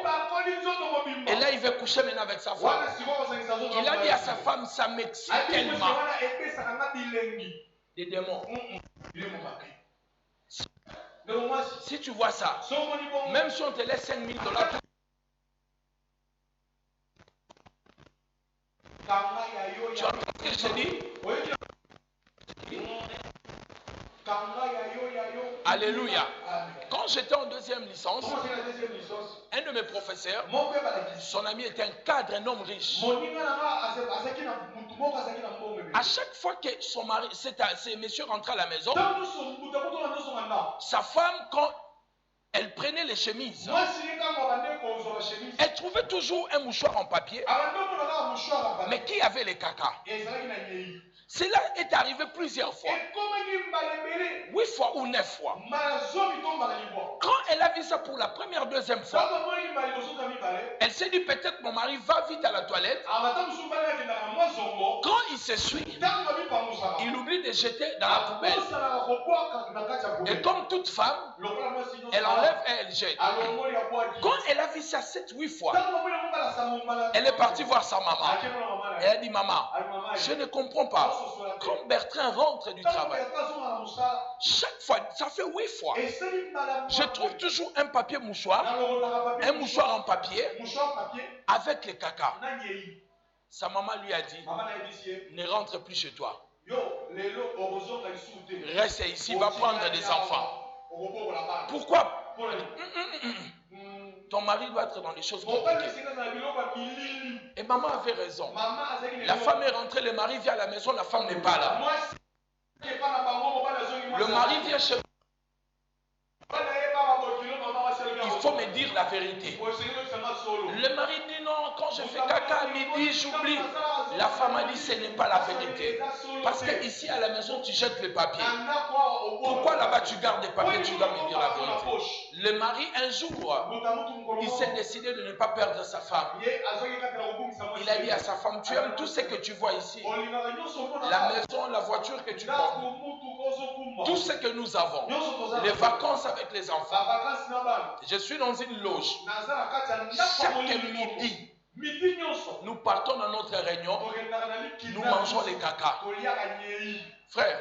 Et là il veut coucher maintenant avec sa femme. Il a dit à sa femme, ça m'excite tellement. Des démons. Si tu vois ça, même si on te laisse $5 000, tu entends ce que je dis? Alléluia. Quand j'étais en deuxième licence, un de mes professeurs, son ami était un cadre, un homme riche. À chaque fois que son mari, ces messieurs rentraient à la maison, sa femme, quand elle prenait les chemises, elle trouvait toujours un mouchoir en papier, mais qui avait les caca. Cela est arrivé plusieurs fois. 8 fois ou 9 fois. Quand elle a vu ça pour la première, deuxième fois, elle s'est dit peut-être mon mari va vite à la toilette. Quand il s'essuie, il oublie de jeter dans la poubelle. Et comme toute femme, elle enlève et elle jette. Quand elle a vu ça 7-8 fois, elle est partie voir sa maman. Elle a dit maman, je ne comprends pas. Quand Bertrand rentre du travail, chaque fois, ça fait 8 fois, je trouve toujours un papier mouchoir, un mouchoir en papier, avec les caca. Sa maman lui a dit, ne rentre plus chez toi. Reste ici, va prendre des enfants. Pourquoi? Ton mari doit être dans des choses compliquées. Et maman avait raison. La femme est rentrée, le mari vient à la maison, la femme n'est pas là. Le mari vient chez moi. Il faut me dire la vérité. Le mari dit non, quand je fais caca à midi, j'oublie. La femme a dit ce n'est pas la vérité. Parce que ici à la maison, tu jettes les papiers. Pourquoi là-bas tu gardes les papiers? Tu dois me dire la vérité. Le mari, un jour, il s'est décidé de ne pas perdre sa femme. Il a dit à sa femme, tu aimes tout ce que tu vois ici. La maison, la voiture que tu prends. Tout ce que nous avons. Les vacances avec les enfants. Je suis dans une loge. Chaque midi, nous partons dans notre réunion. Nous mangeons les caca. Frère,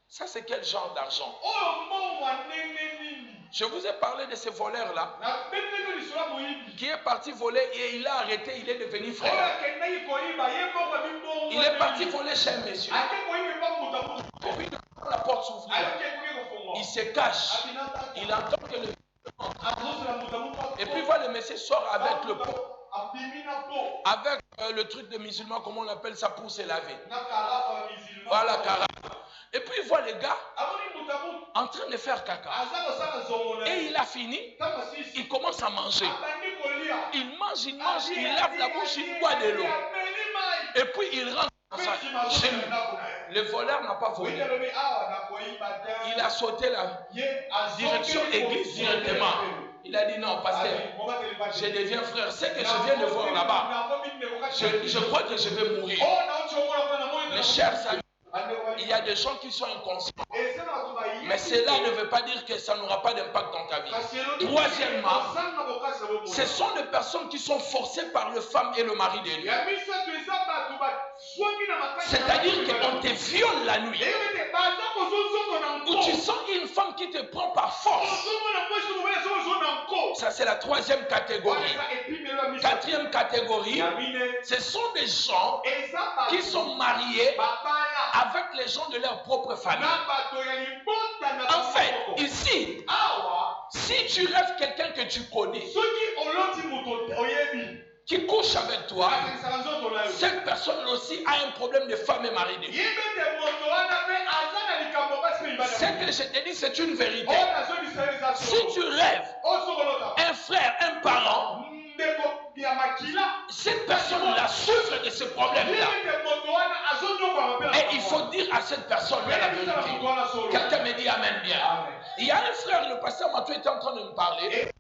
ça c'est quel genre d'argent? Je vous ai parlé de ce voleur-là qui est parti voler et il a arrêté, il est devenu frère. Il est parti voler chez un monsieur. Et puis la porte s'ouvre. Il se cache. Il entend que le... Et puis voit le monsieur sort avec le pot. Avec le truc de musulman, comment on appelle ça, pour se laver. Voilà, carafe. Et puis il voit les gars en train de faire caca. Et il a fini. Il commence à manger. Il mange, il lave la bouche, il boit de l'eau. Et puis il rentre chez lui. Le voleur n'a pas volé. Il a sauté la direction église directement. Il a dit non, pasteur, je deviens frère. C'est que je viens de voir là-bas. Je crois que je vais mourir. Mes chers amis, il y a des gens qui sont inconscients. Mais cela ne veut pas dire que ça n'aura pas d'impact dans ta vie. Troisièmement, ce sont des personnes qui sont forcées par le femme et le mari de Dieu. C'est-à-dire qu'on te viole la nuit. Ou tu sens une femme qui te prend par force. Ça, c'est la troisième catégorie. Quatrième catégorie, ce sont des gens qui sont mariés avec les gens de leur propre famille. En fait, ici, si tu rêves quelqu'un que tu connais, qui couche avec toi, cette personne aussi a un problème de femme et mari. Ce que je te dis, c'est une vérité. Si tu rêves un frère, un parent, cette personne-là souffre de ce problème-là. Et il faut dire à cette personne-là la vérité. Quelqu'un me dit amen bien. Il y a un frère, le pasteur Matou était en train de me parler.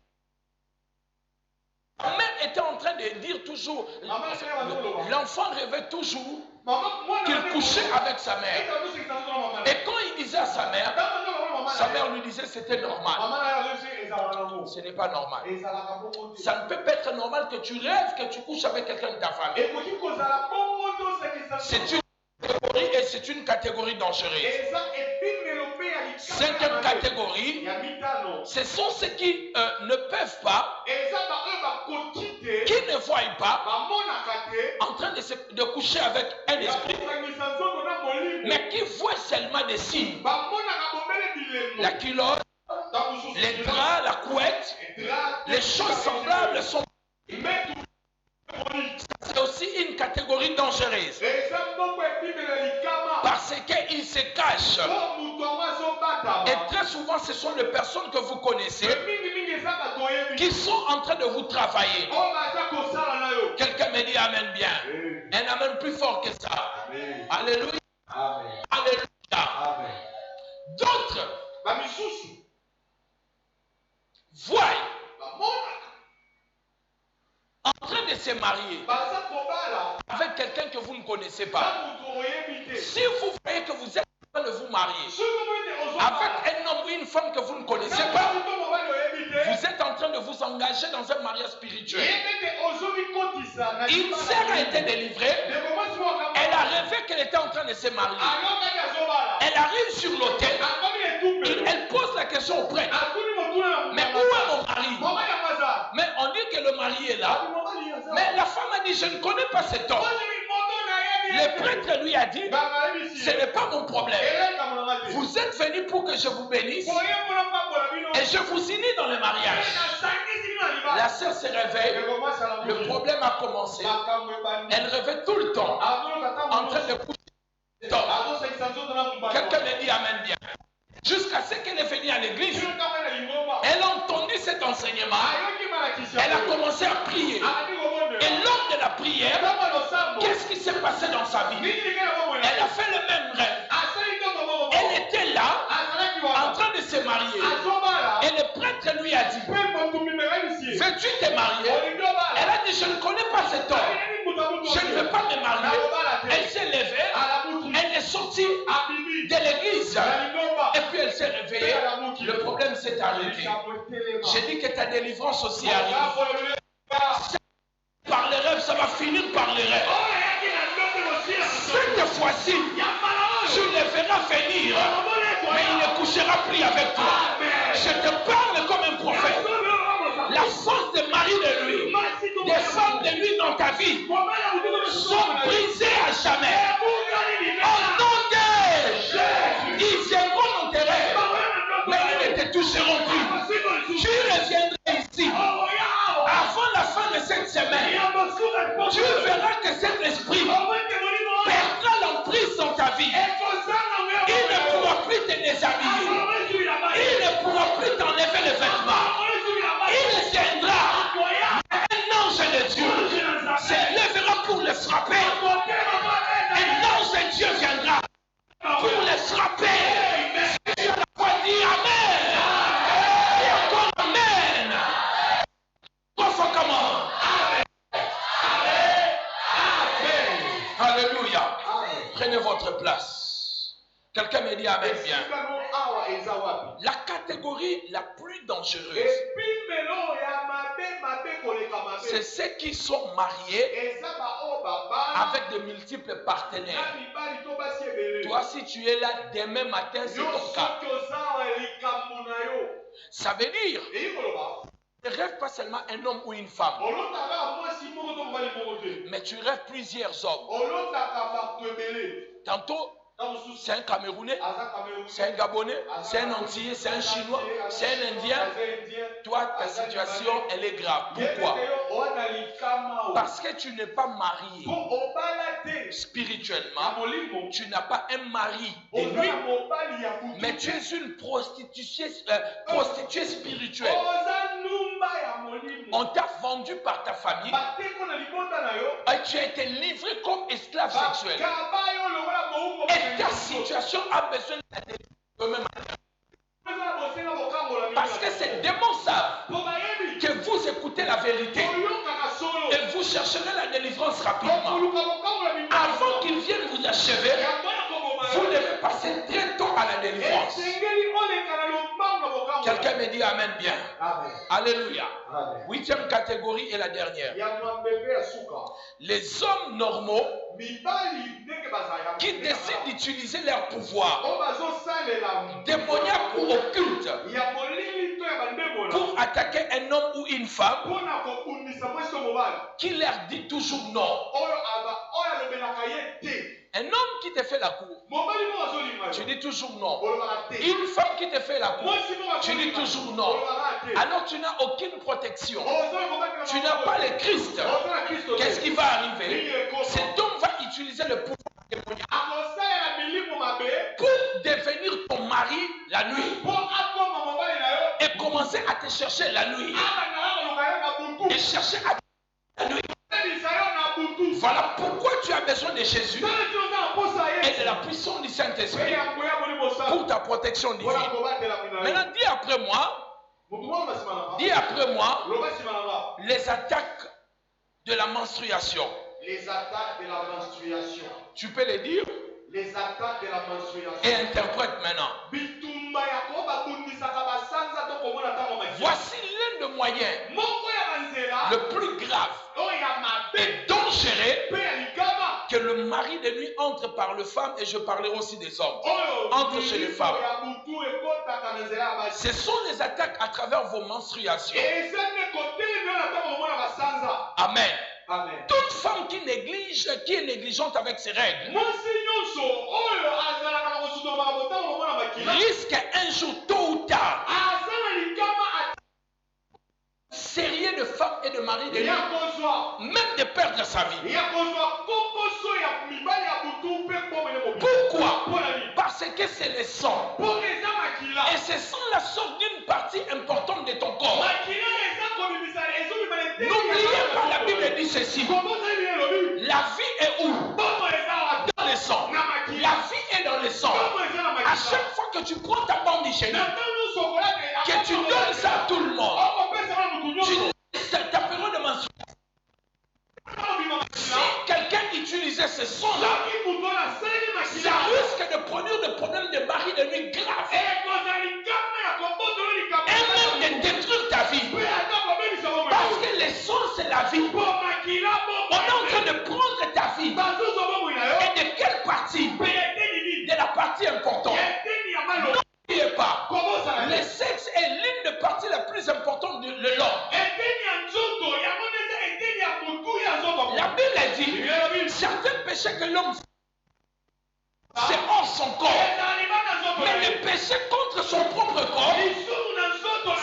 La mère était en train de dire toujours, l'enfant rêvait toujours qu'il couchait avec sa mère. Et quand il disait à sa mère lui disait c'était normal. Ce n'est pas normal. Ça ne peut pas être normal que tu rêves que tu couches avec quelqu'un de ta famille. C'est une catégorie et c'est une catégorie dangereuse. Cinquième catégorie, ce sont ceux qui ne peuvent pas, qui ne voient pas, en train de coucher avec un esprit, mais qui voient seulement des signes. La culotte, les draps, la couette, les choses semblables sont... C'est aussi une catégorie dangereuse. Parce qu'ils se cachent. Et très souvent, ce sont les personnes que vous connaissez qui sont en train de vous travailler. Quelqu'un me dit Amen bien. Un Amen plus fort que ça. Alléluia. Alléluia. D'autres voient en train de se marier avec quelqu'un que vous ne connaissez pas. Si vous voyez que vous êtes en train de vous marier avec un homme ou une femme que vous ne connaissez pas, vous êtes en train de vous engager dans un mariage spirituel. Une sœur a été délivrée. Elle a rêvé qu'elle était en train de se marier. Elle arrive sur l'autel. Elle pose la question au prêtre. Mais où est mon mari? Mais on dit que le mari est là. Mais la femme a dit, je ne connais pas cet homme. Le prêtre lui a dit, ce n'est pas mon problème. Vous êtes venu pour que je vous bénisse et je vous unis dans le mariage. La sœur se réveille. Le problème a commencé. Elle rêvait tout le temps en train de coucher. Quelqu'un me dit Amen bien. Jusqu'à ce qu'elle est venue à l'église, elle a entendu cet enseignement. Elle a commencé à prier. Et lors de la prière, qu'est-ce qui s'est passé dans sa vie? Elle a fait le même rêve. Elle était là, en train de se marier. Et le prêtre lui a dit, veux-tu te marier? Elle a dit, je ne connais pas cet homme. Je ne veux pas me marier. Elle s'est levée. Elle est sortie de l'église. Et puis elle s'est réveillée. Le problème s'est arrêté. J'ai dit que ta délivrance aussi arrive. Par les rêves, ça va finir par les rêves. Cette fois-ci, tu le feras venir, mais il ne couchera plus avec toi. Je te parle comme un prophète. La force de mari de lui, des femmes de lui dans ta vie, sont brisées à jamais. Au nom de Jésus, ils viendront dans tes rêves, mais ils ne te toucheront plus. Tu reviendras ici. Avant la fin de cette semaine, tu verras que cet esprit perdra l'emprise dans ta vie. Il ne pourra plus te déshabiller. Il ne pourra plus t'enlever les vêtements. Il viendra. Un ange de Dieu se lèvera pour le frapper. Un ange de Dieu viendra pour le frapper. Tu as la foi, dis Amen. Et encore Amen. Alléluia. Prenez votre place. Quelqu'un me dit Amen bien. La catégorie la plus dangereuse, c'est ceux qui sont mariés avec de multiples partenaires. Toi, si tu es là demain matin, c'est ton cas. Ça veut dire, tu ne rêves pas seulement un homme ou une femme, mais tu rêves plusieurs hommes. Tantôt, c'est un Camerounais, c'est un Gabonais, c'est un Antillais, c'est un Chinois, c'est un Indien. Toi, ta situation, elle est grave. Pourquoi? Parce que tu n'es pas marié spirituellement. Tu n'as pas un mari de lui, mais tu es une prostituée spirituelle. On t'a vendu par ta famille et tu as été livré comme esclave sexuel. Et ta situation a besoin d'être demain matin. Parce que ces démons savent que vous écoutez la vérité. Et vous chercherez la délivrance rapidement. Avant qu'il vienne vous achever, vous devez passer très tôt à la délivrance. Quelqu'un me dit Amen bien. Amen. Alléluia. Amen. 8e catégorie et la dernière. Les hommes normaux qui décident d'utiliser leur pouvoir démoniaque ou occulte pour attaquer un homme ou une femme qui leur dit toujours non. Un homme qui te fait la cour, tu dis toujours non. Une femme qui te fait la cour, tu dis toujours non. Alors tu n'as aucune protection. Tu n'as pas le Christ. Qu'est-ce qui va arriver? Cet homme va utiliser le pouvoir démoniaque pour devenir ton mari la nuit et commencer à te chercher la nuit et chercher à la nuit. Voilà pourquoi tu as besoin de Jésus et de la puissance du Saint-Esprit pour ta protection divine. Maintenant, dis après moi, les attaques de la menstruation. Les attaques de la menstruation. Tu peux les dire? Les attaques de la menstruation. Et interprète maintenant. Voici l'un des moyens le plus grave et dangereux que le mari de nuit entre par les femmes, et je parlerai aussi des hommes, entre chez les femmes. Ce sont les attaques à travers vos menstruations. Amen. Amen. Toute femme qui néglige, qui est négligente avec ses règles, risque un jour, tôt ou tard, sérieux de femmes et de maris de nuit, même de perdre sa vie. Pourquoi? Parce que c'est le sang. Et ce sang-là sort d'une partie importante de ton corps. N'oubliez pas, la Bible dit ceci. La vie est où? Dans le sang. La vie est dans le sang. À chaque fois que tu prends ta bande hygiénique, que tu donnes ça à tout le monde, tu laisses ta période de menstruation. Si quelqu'un utilisait ce sang-là, ça risque de produire des problèmes de mari de nuit graves. Et même de détruire ta vie. Parce que le sang, c'est la vie. On est en train de prendre ta vie. Et de quelle partie? De la partie importante. N'oubliez pas, le sexe est l'une des parties les plus importantes de l'homme. La Bible dit, certains péchés que l'homme fait, c'est hors son corps. Mais le péché contre son propre corps,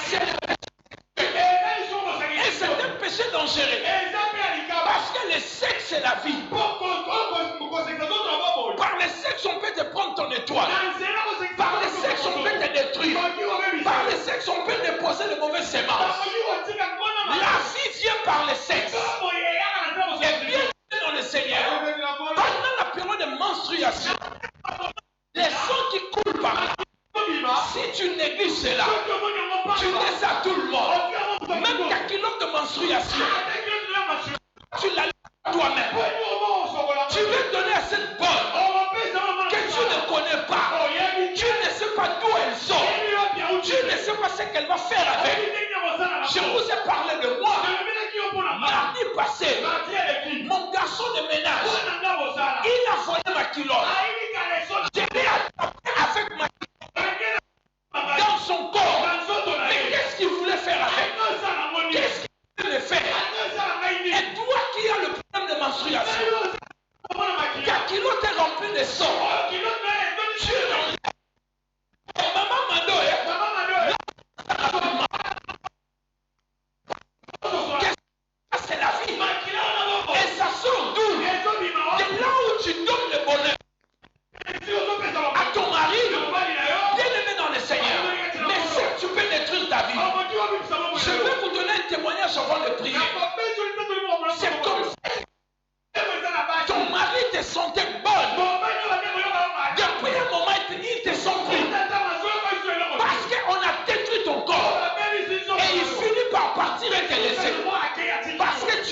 c'est le péché. Et c'est un péché dangereux. Parce que le sexe, c'est la vie. Par le sexe, on peut te prendre ton étoile. Par le sexe, on peut te détruire. Par le sexe, on peut déposer de mauvaises semences. La vie vient par le sexe. Et bien dans le Seigneur, pendant la période de menstruation, les sangs qui coulent par là, si tu négliges cela, tu laisses à tout le monde. Même ta culotte de menstruation, tu la laisses à toi-même. Tu veux donner à cette bonne que tu ne connais pas. Tu ne sais pas d'où elle sort. Tu ne sais pas ce qu'elle va faire avec. Je vous ai parlé de moi. Mardi passé, mon garçon de ménage, il a volé ma culotte. Je l'ai attrapé avec ma culotte dans son corps. Mais qu'est-ce qu'il voulait faire avec? Qu'est-ce qu'il voulait faire? Et toi qui as le problème de menstruation, ta culotte est remplie de sang. Tu l'enlèves. Maman Mado, c'est la vie. Et ça sort d'où? De là où tu donnes le bonheur à ton mari, bien aimé dans le Seigneur. Mais si tu peux détruire ta vie, je vais vous donner un témoignage avant de prier. C'est comme ça. Ton mari te sentait bonne. Depuis un moment, il te sent plus. Parce qu'on a détruit ton corps. Et il finit par partir et te laisser.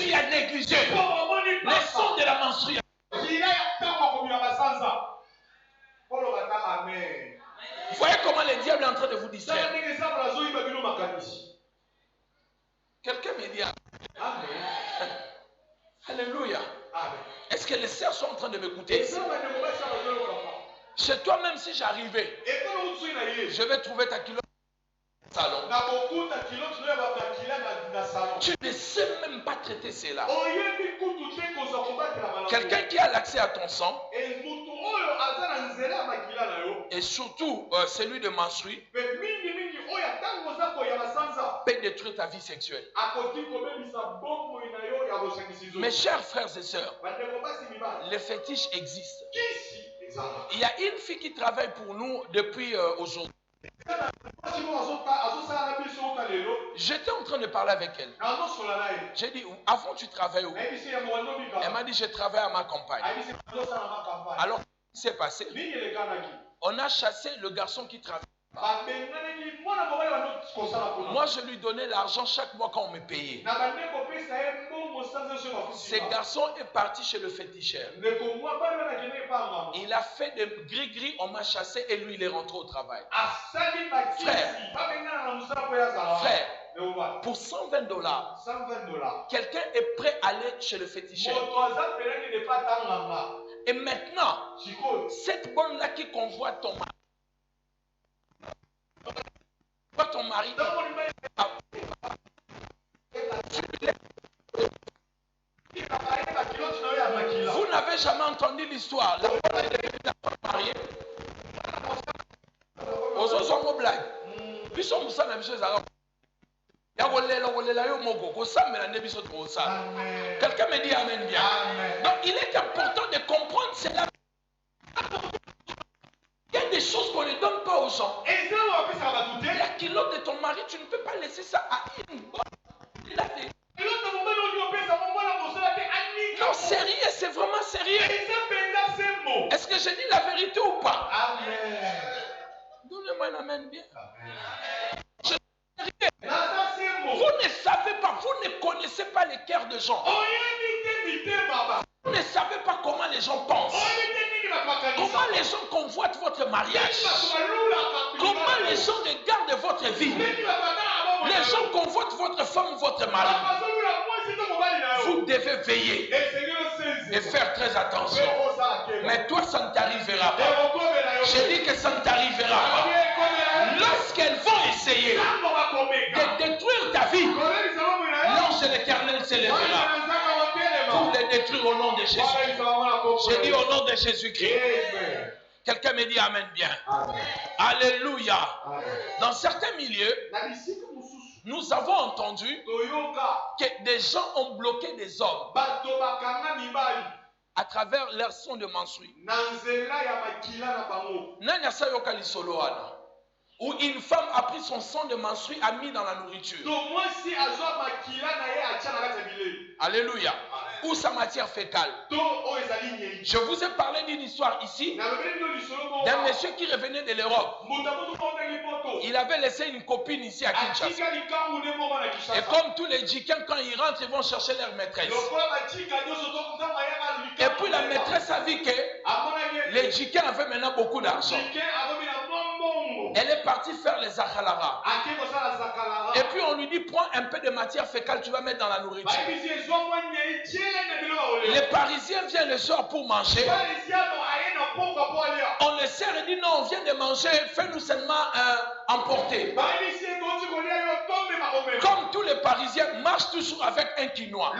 tu as négligé les sons de la menstruation. Vous voyez comment le diable est en train de vous distraire. Quelqu'un me dit Amen. Alléluia. Est-ce que les sœurs sont en train de m'écouter ici? Chez toi, même si j'arrivais, je vais trouver ta culotte dans le salon. Tu ne sais même pas traiter cela. Quelqu'un qui a l'accès à ton sang, et surtout celui de menstruer, peut détruire ta vie sexuelle. Mes chers frères et sœurs, les fétiches existent. Il y a une fille qui travaille pour nous depuis aujourd'hui. J'étais en train de parler avec elle. J'ai dit, avant tu travailles où? Elle m'a dit, je travaille à ma campagne. Alors, qu'est-ce qui s'est passé? On a chassé le garçon qui travaille. Moi, je lui donnais l'argent chaque mois quand on me payait. Ce garçon est parti chez le féticheur. Il a fait des gris-gris, on m'a chassé et lui, il est rentré au travail. Frère, pour $120, quelqu'un est prêt à aller chez le féticheur. Et maintenant, cette bonne-là qui convoite ton mari, vous n'avez jamais entendu l'histoire. La femme mariée. Aux autres blagues. Puis son moussa n'a pas quelqu'un me dit Amen bien. Donc il est important de comprendre cela. Il y a des choses qu'on ne donne pas aux gens. La culotte de ton mari, tu ne peux pas laisser ça à une bonne. Non, sérieux, c'est vraiment sérieux. Est-ce que je dis la vérité ou pas? Donnez-moi un amen bien. Vous ne savez pas, vous ne connaissez pas les cœurs de gens. Vous ne savez pas comment les gens pensent. Comment les gens convoitent votre mariage. Comment les gens regardent votre vie. Les gens convoitent votre femme ou votre mari. Vous devez veiller et faire très attention. Mais toi, ça ne t'arrivera pas. Je dis que ça ne t'arrivera pas. Lorsqu'elles vont essayer de détruire ta vie, l'ange de l'Éternel s'élèvera pour les détruire au nom de Jésus. J'ai dit au nom de Jésus-Christ. Quelqu'un me dit Amen bien. Amen. Alléluia. Amen. Dans certains milieux, nous avons entendu que des gens ont bloqué des hommes à travers leur son de menstrues. Où une femme a pris son sang de menstrues, a mis dans la nourriture. Alléluia. Ou sa matière fécale. Je vous ai parlé d'une histoire ici d'un monsieur qui revenait de l'Europe. Il avait laissé une copine ici à Kinshasa. Et comme tous les djikens, quand ils rentrent, ils vont chercher leur maîtresse. Et puis la maîtresse a vu que les djikens avaient maintenant beaucoup d'argent. Elle est partie faire les akhalara. Et puis on lui dit, prends un peu de matière fécale, tu vas mettre dans la nourriture. Les Parisiens viennent le soir pour manger. On les sert et dit, non, on vient de manger, fais-nous seulement emporter. Comme tous les Parisiens marchent toujours avec un quinoa.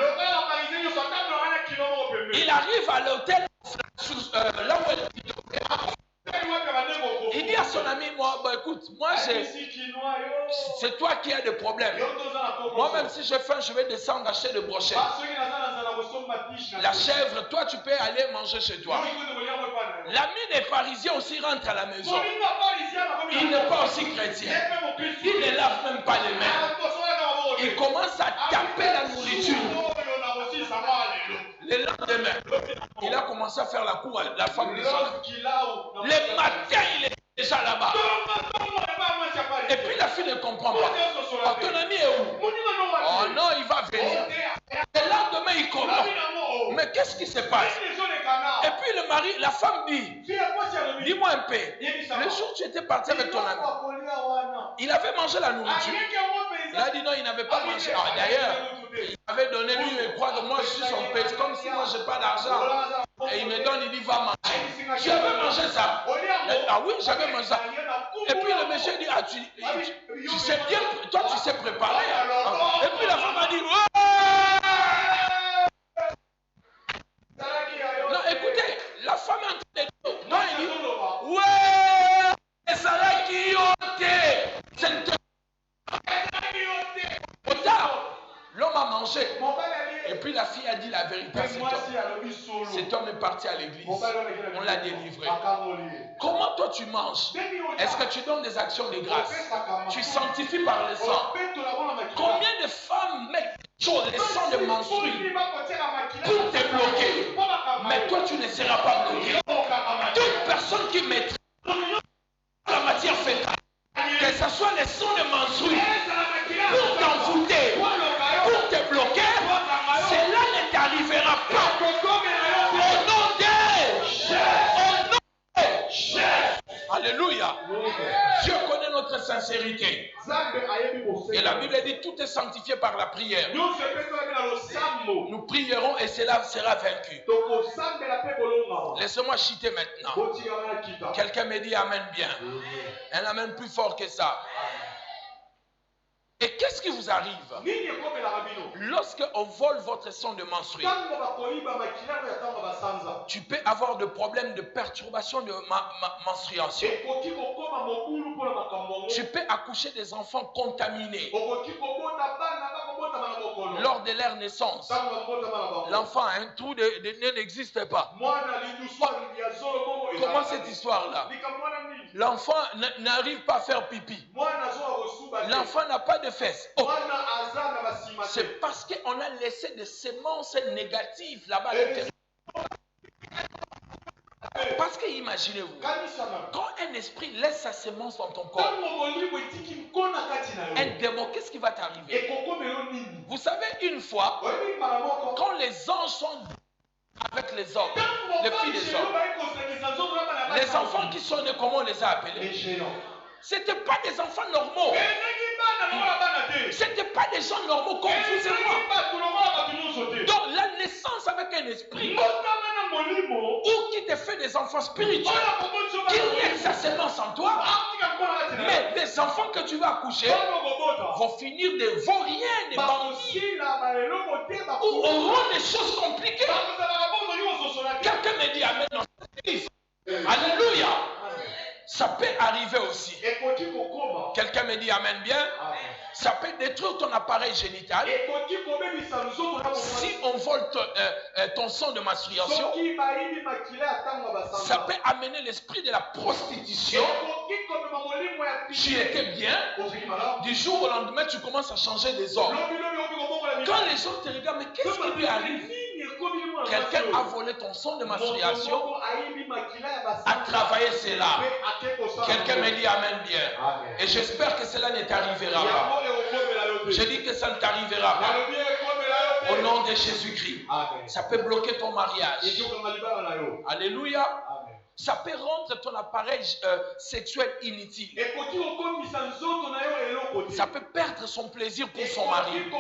Il arrive à l'hôtel, là où il dit à son ami, moi, bah, écoute, moi c'est toi qui as des problèmes. Moi même si j'ai faim, je vais descendre acheter des brochettes. La chèvre, toi tu peux aller manger chez toi. L'ami des Parisiens aussi rentre à la maison. Il n'est pas aussi chrétien. Il ne lave même pas les mains. Il commence à taper la nourriture. Le lendemain, il a commencé à faire la cour à la femme de son ami. Le matin, il est déjà là-bas. Et puis la fille ne comprend pas. Oh, ton ami est où? Oh non, il va venir. Le lendemain, qu'est-ce qui se passe? Et puis le mari, la femme dit, dis-moi un peu, le jour où tu étais parti avec ton ami, il avait mangé la nourriture. Il a dit non, il n'avait pas mangé. Ah, d'ailleurs, il avait donné lui, il croit que moi je suis son père, comme si moi je n'ai pas d'argent. Et il me donne, il dit va manger. Tu avais mangé ça? Ah oui, j'avais mangé ça. Et puis le monsieur dit, ah tu sais bien, toi tu sais préparer. Et puis la femme a dit, ouais! Non, écoutez, la femme est en train de dire, non, il dit, ouais! Ça là qui c'est l'homme a mangé. Et puis la fille a dit la vérité à cet homme. Cet homme est parti à l'église. On l'a délivré. Comment toi tu manges? Est-ce que tu donnes des actions de grâce? Tu sanctifies par le sang. Combien de femmes mettent le sang de menstrues pour te bloquer? Mais toi tu ne seras pas bloqué. Toute personne qui met la matière fécale, que ce soit le sang de menstrues, pour t'envoûter, pour te bloquer, cela ne t'arrivera pas. Au nom de Jésus. Alléluia. Dieu connaît notre sincérité. Et la Bible dit tout est sanctifié par la prière. Nous prierons et cela sera vaincu. Laissez-moi chiter maintenant. Quelqu'un me dit amen bien. Un amen plus fort que ça. Et qu'est-ce qui vous arrive lorsque on vole votre sang de menstrues? Tu peux avoir des problèmes de perturbation de menstruation. Tu peux accoucher des enfants contaminés lors de leur naissance. L'enfant a un trou de nez n'existe pas. Comment cette histoire-là? L'enfant n'arrive pas à faire pipi. L'enfant n'a pas de fesses. Oh. C'est parce qu'on a laissé des semences négatives là-bas à l'intérieur. Parce que imaginez-vous, quand un esprit laisse sa semence dans ton corps, un démon, qu'est-ce qui va t'arriver? Vous savez, une fois, quand les anges sont avec les hommes, les filles des hommes, les enfants qui sont nés, comment on les a appelés? C'était pas des enfants normaux. C'était pas des gens normaux comme vous et moi. Donc la naissance avec un esprit ou qui te fait des enfants spirituels, qui laisse sa semence en toi, mais les enfants que tu vas accoucher vont finir des vauriens, des bandits, ou auront des choses compliquées. Quelqu'un me dit amen dans cette église. Alléluia. Ça peut arriver aussi. Quelqu'un me dit amen bien. Ça peut détruire ton appareil génital. Si on vole ton sang de menstruation, ça peut amener l'esprit de la prostitution. Tu étais bien. Du jour au lendemain, tu commences à changer des hommes. Quand les gens te regardent, mais qu'est-ce qui lui arrive? Quelqu'un a volé ton sang de menstruation, a travaillé cela. Quelqu'un me dit amen bien. Et j'espère que cela ne t'arrivera pas. Je dis que ça ne t'arrivera pas. Au nom de Jésus-Christ. Ça peut bloquer ton mariage. Alléluia. Ça peut rendre ton appareil sexuel inutile. Ça peut perdre son plaisir pour son mari.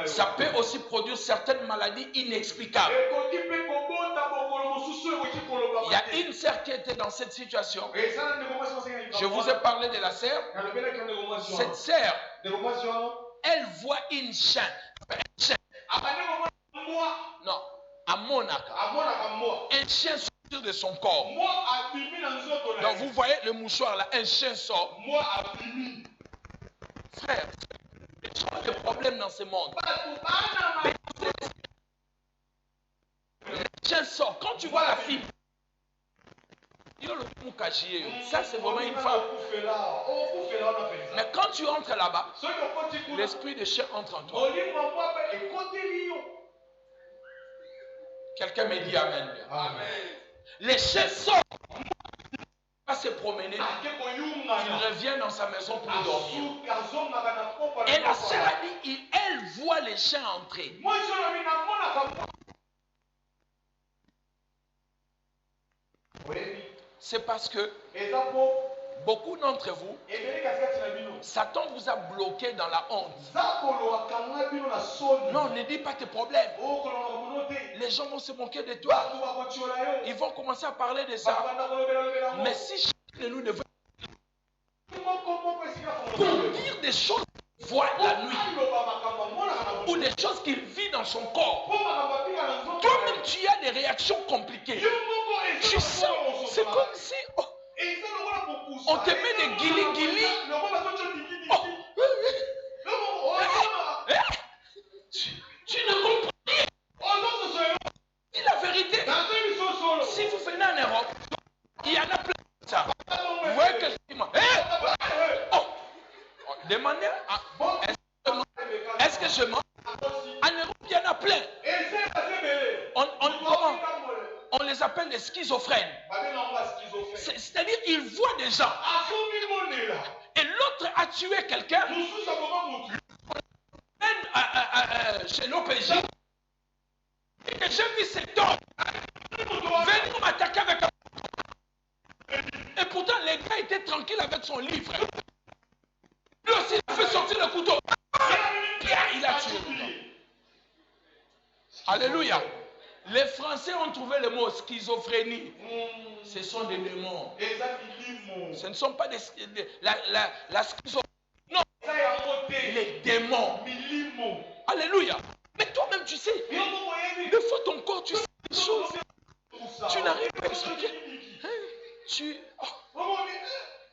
Ça peut aussi produire certaines maladies inexplicables. Il y a une sœur qui était dans cette situation. Je vous ai parlé de la sœur. Cette sœur, elle voit une chaîne. Non, à Monaco. Un chien sort de son corps. Donc vous voyez le mouchoir là, un chien sort. Frère, il y a des problèmes dans ce monde. Le chien sort. Quand tu vois la fille, ça c'est vraiment une femme. Mais quand tu entres là-bas, l'esprit de chien entre en toi. Quelqu'un me dit amen. Amen. Les chiens sortent. va se promener, il revient dans sa maison pour dormir. Et la sœur a dit, elle voit les chiens entrer. C'est parce que beaucoup d'entre vous, Satan vous a bloqué dans la honte. Non, ne dis pas tes problèmes. Les gens vont se moquer de toi. Ils vont commencer à parler de ça. Mais si chacun de nous devait pour dire des choses qu'il voit la nuit ou des choses qu'il vit dans son corps, toi-même tu as des réactions compliquées. Tu sens, c'est comme si on te met des guili-guili. Tu ne comprends rien. Dis la vérité. Si vous venez en Europe, il y en a plein de ça. Vous voyez que demandez est-ce que je mens? En Europe, il y en a plein. On les appelle des schizophrènes. C'est-à-dire, ils voient des gens. Et l'autre a tué quelqu'un. Chez l'OPJ. Et que j'ai vu cet homme venir m'attaquer avec un... Et pourtant, les gars étaient tranquilles avec son livre. Lui aussi, il a fait sortir le couteau. Pierre, il a tué. Alléluia. Les Français ont trouvé le mot schizophrénie. Ce sont des démons. Ce ne sont pas la schizophrénie. Non. Les démons. Alléluia. Mais toi-même, tu sais, des fois ton corps, tu sais des choses. Tu n'arrives pas à expliquer.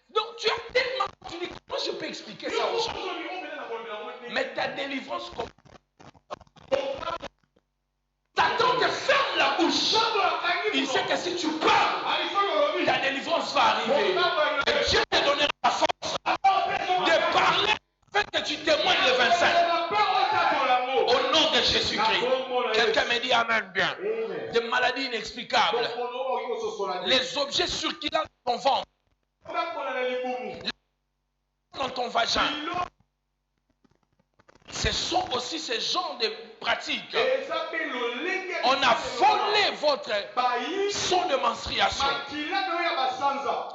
Donc tu as tellement... Tu dis, comment je peux expliquer ça aux gens? Mais ta délivrance, Satan te ferme la bouche. Il sait que si tu parles, ta délivrance va arriver. Et Dieu te donnera la force de parler afin que tu témoignes le 25. Au nom de Jésus-Christ. Quelqu'un me dit amen bien. Des maladies inexplicables. Les objets circulants dans ton ventre. Dans ton vagin. Ce sont aussi ces genres de pratiques. On a volé votre son de menstruation.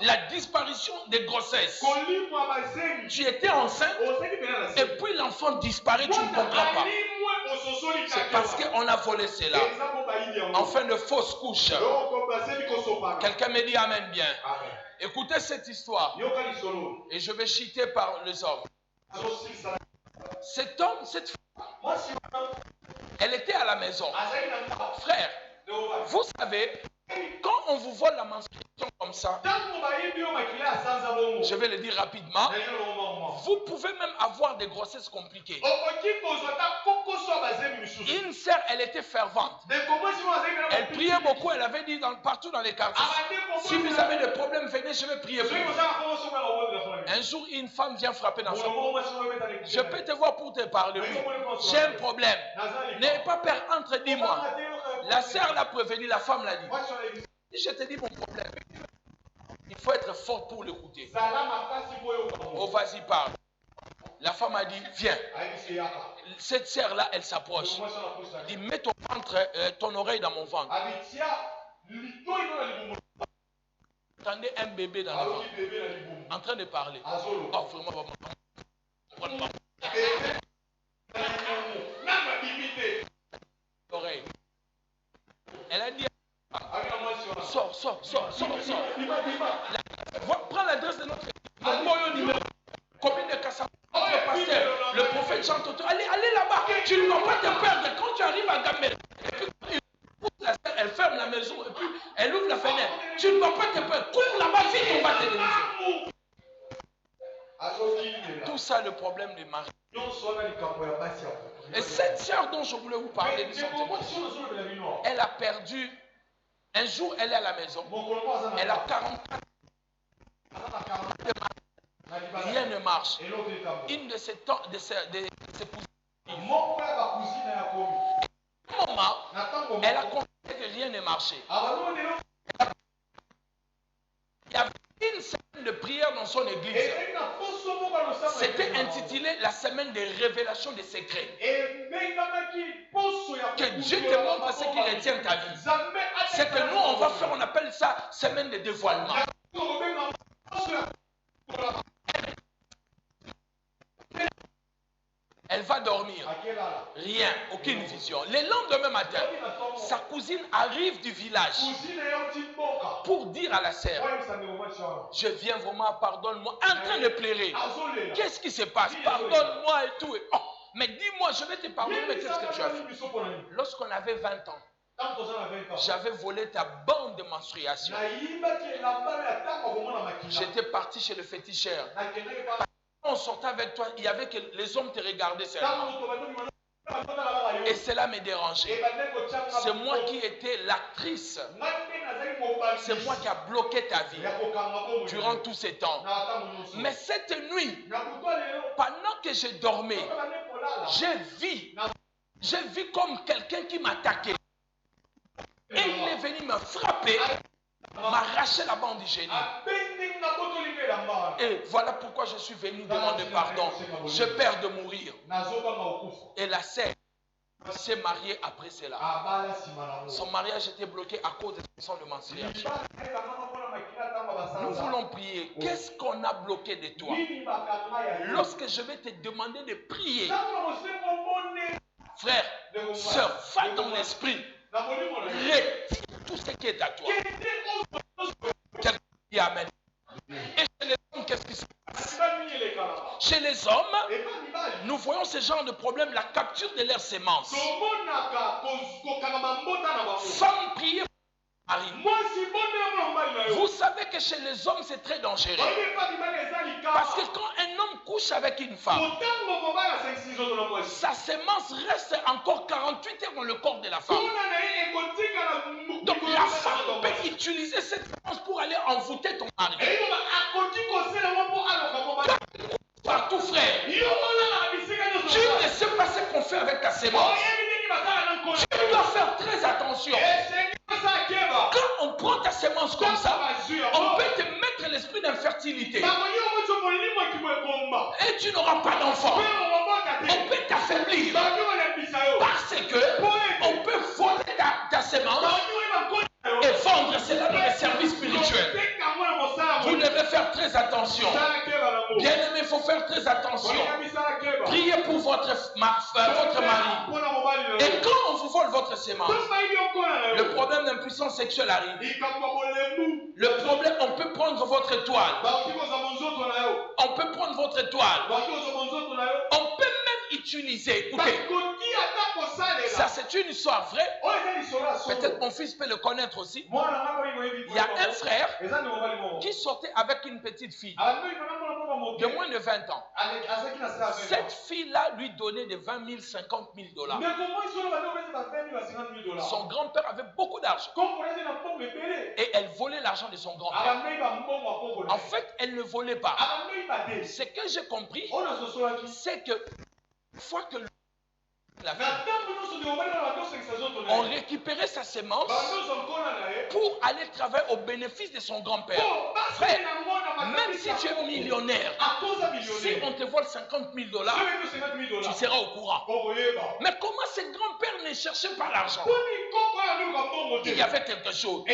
La disparition des grossesses. Tu étais enceinte et puis l'enfant disparaît, tu ne comprends pas. C'est parce qu'on a volé cela. Enfin de fausses couches. Quelqu'un me dit amen bien. Écoutez cette histoire. Et je vais citer par les hommes. Cet homme, cette femme, elle était à la maison. Frère, vous savez, quand on vous vole la menstruation comme ça, je vais le dire rapidement, vous pouvez même avoir des grossesses compliquées. Une sœur, elle était fervente. Elle priait beaucoup, elle avait dit partout dans les quartiers, si vous avez des problèmes, venez, je vais prier pour vous. Un jour, une femme vient frapper dans sa porte. Je peux te voir pour te parler. Oui. J'ai un problème. N'aie pas peur, entre, dis-moi. La sœur l'a prévenu, la femme l'a dit. Je te dis mon problème. Il faut être fort pour l'écouter. Oh, vas-y, parle. La femme a dit, viens. Cette sœur-là, elle s'approche. Elle dit, mets ton ventre, ton oreille dans mon ventre. Entendez un bébé dans le ventre. En train de parler. Oh, vraiment, vraiment. Oreille. Elle a dit, sors. Prends l'adresse de notre numéro. Combien de Kassam, notre pasteur, le prophète chante autour. Allez là-bas. Tu ne vas pas te perdre. Quand tu arrives à Gamel, elle ferme la maison et puis elle ouvre la fenêtre. Tu ne vas pas te perdre. Cours là-bas, vite, on va te délivrer. Tout ça, le problème des maris. Et cette sœur dont je voulais vous parler de son témoignage, elle a perdu. Un jour, elle est à la maison. Elle a 44 ans. Rien ne marche. Une de ses cousines. Moment, elle a constaté que rien ne marchait. Il y avait une dans son église. C'était intitulé la semaine des révélations des secrets. Que Dieu te montre ce qui retient ta vie. C'est que nous, on va faire, on appelle ça semaine de dévoilement. Elle va dormir. Rien, aucune vision. Le lendemain matin, sa cousine arrive du village pour dire à la sœur, je viens vraiment, pardonne-moi, en train de pleurer. Qu'est-ce qui se passe? Pardonne-moi et tout. Oh, mais dis-moi, je vais te pardonner, mais qu'est-ce que tu as fait? Lorsqu'on avait 20 ans, j'avais volé ta bande de menstruation. J'étais parti chez le féticheur. On sortait avec toi, il y avait que les hommes te regardaient seulement. Et cela me dérangeait. C'est moi qui étais l'actrice. C'est moi qui a bloqué ta vie durant tous ces temps. Mais cette nuit, pendant que je dormais, j'ai vu comme quelqu'un qui m'attaquait. Et il est venu me frapper, m'arracher la bande du génie. Et voilà pourquoi je suis venu demander pardon. J'ai peur de mourir. Et la sœur s'est mariée après cela. Son mariage était bloqué à cause de son menstruation. Nous voulons prier. Qu'est-ce qu'on a bloqué de toi? Lorsque je vais te demander de prier, frère, sœur, va dans l'esprit. Tout ce qui est à toi. Quelqu'un dit amen. Et chez les hommes, qu'est-ce qui se passe? Chez les hommes, nous voyons ce genre de problème, la capture de leurs semences. Femme prier pour Marie. Vous savez que chez les hommes, c'est très dangereux. Parce que quand un homme couche avec une femme, sa semence reste encore 48 heures dans le corps de la femme. Donc la femme peut utiliser cette semence pour aller envoûter ton mari. Partout, frère. Tu ne sais pas ce qu'on fait avec ta semence. Tu dois faire très attention. Quand on prend ta semence comme ça, on peut te mettre l'esprit d'infertilité. Et tu n'auras pas d'enfant. On peut t'affaiblir. Parce que on peut voler ta semence et vendre cela dans les services spirituels. Vous devez faire très attention. Bien aimé, il faut faire très attention. Priez pour votre mari. Et quand on vous vole votre semence, le problème d'impuissance sexuelle arrive. Le problème, on peut prendre votre étoile. On peut prendre votre étoile. On peut même utiliser. Écoutez, ça c'est une histoire vraie. Peut-être mon fils peut le connaître aussi. Il y a un frère qui sortait avec une petite fille de moins de 20 ans. Cette fille-là lui donnait des 20 000, 50 000 dollars. Son grand-père avait beaucoup d'argent. Et elle volait l'argent de son grand-père. En fait, elle ne volait pas. Ce que j'ai compris, c'est que une fois que la fille, on récupérait sa semence pour aller travailler au bénéfice de son grand-père. Frère, même si tu es millionnaire, si on te vole 50 000 dollars, tu seras au courant. Mais comment ce grand-père ne cherchait pas l'argent? Il y avait quelque chose.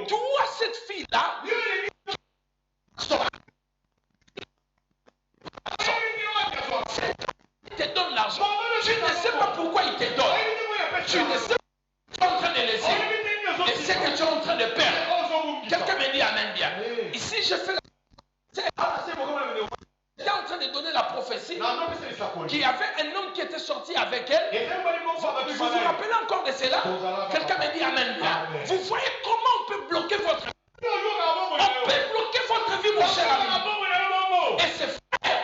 Toi, cette fille-là, il te donne l'argent. Tu ne sais pas pourquoi il te donne. Tu ne sais pas ce que tu es en train de laisser. Et c'est que tu es en train de perdre. Quelqu'un me dit amen bien. Ici, je fais la... J'étais en train de donner la prophétie qu'il y avait un homme qui était sorti avec elle. Vous vous rappelez encore de cela? Quelqu'un me dit amen bien. Vous voyez comment on peut bloquer votre vie? On peut bloquer votre vie, mon cher ami. Et c'est frère,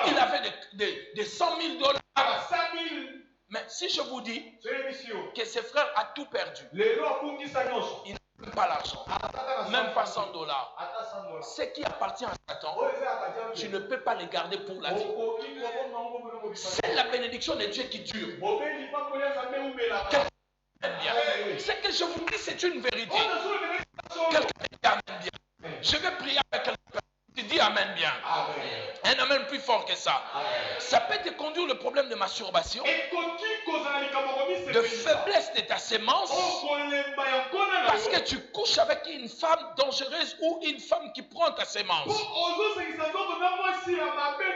il avait des 100 000 dollars. Mais si je vous dis que ce frère a tout perdu, il n'a même pas l'argent, même pas 100 dollars. Ce qui appartient à Satan, tu ne peux pas les garder pour la vie. C'est la bénédiction de Dieu qui dure. Ce que je vous dis, c'est une vérité. Quelqu'un dit amen bien. Je vais prier avec quelqu'un. Dis amen bien. Un amen plus fort que ça. Ça peut te conduire le problème de masturbation, de faiblesse de ta sémence, parce que tu couches avec une femme dangereuse ou une femme qui prend ta sémence.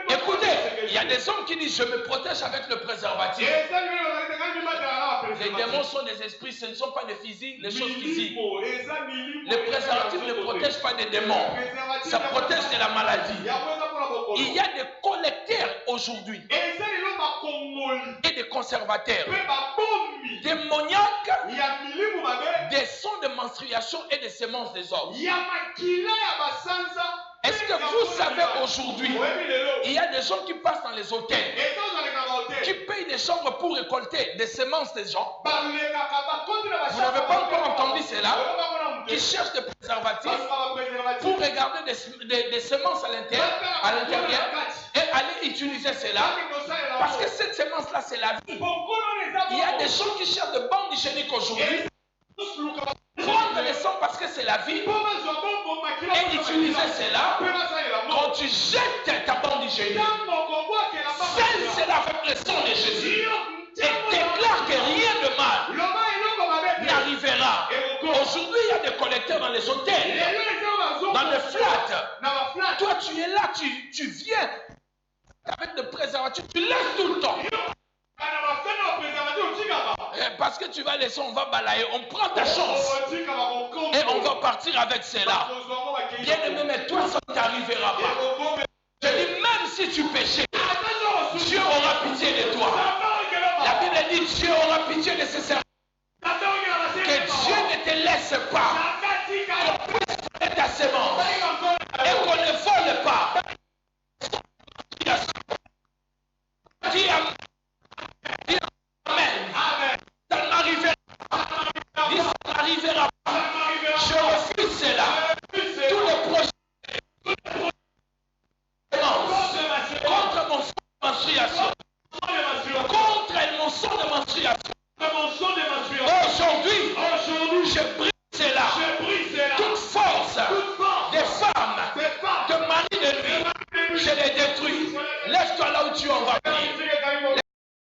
Écoutez, il y a des hommes qui disent je me protège avec le préservatif. Les démons sont des esprits, ce ne sont pas des physiques, des choses physiques. Le préservatif ne protège pas des démons, ça protège de la maladie. Il y a des collecteurs aujourd'hui et des conservateurs démoniaques des sons de menstruation et des semences des hommes. Est-ce que vous savez aujourd'hui, il y a des gens qui passent dans les hôtels, qui payent des chambres pour récolter des semences des gens. Vous n'avez pas encore entendu cela? Qui cherchent des préservatifs pour regarder des semences à l'intérieur et aller utiliser cela. Parce que cette semence-là, c'est la vie. Il y a des gens qui cherchent de bandes hygiéniques aujourd'hui. Prendre les sangs parce que c'est la vie et utiliser cela. Quand tu jettes ta bande hygiénique, scelle cela avec le sang de Jésus et déclare que rien de mal n'arrivera. Aujourd'hui, il y a des collecteurs dans les hôtels, dans les flats. Toi, tu es là, tu viens avec des préservatifs, tu laisses tout le temps. Parce que tu vas laisser, on va balayer, on prend ta chance et on va partir avec cela. Bien aimé, mais toi, ça ne t'arrivera pas. Je dis, même si tu péchais, Dieu aura pitié de toi. La Bible dit, Dieu aura pitié de ses serviteurs. Que Dieu ne te laisse pas qu'on puisse faire ta sémence.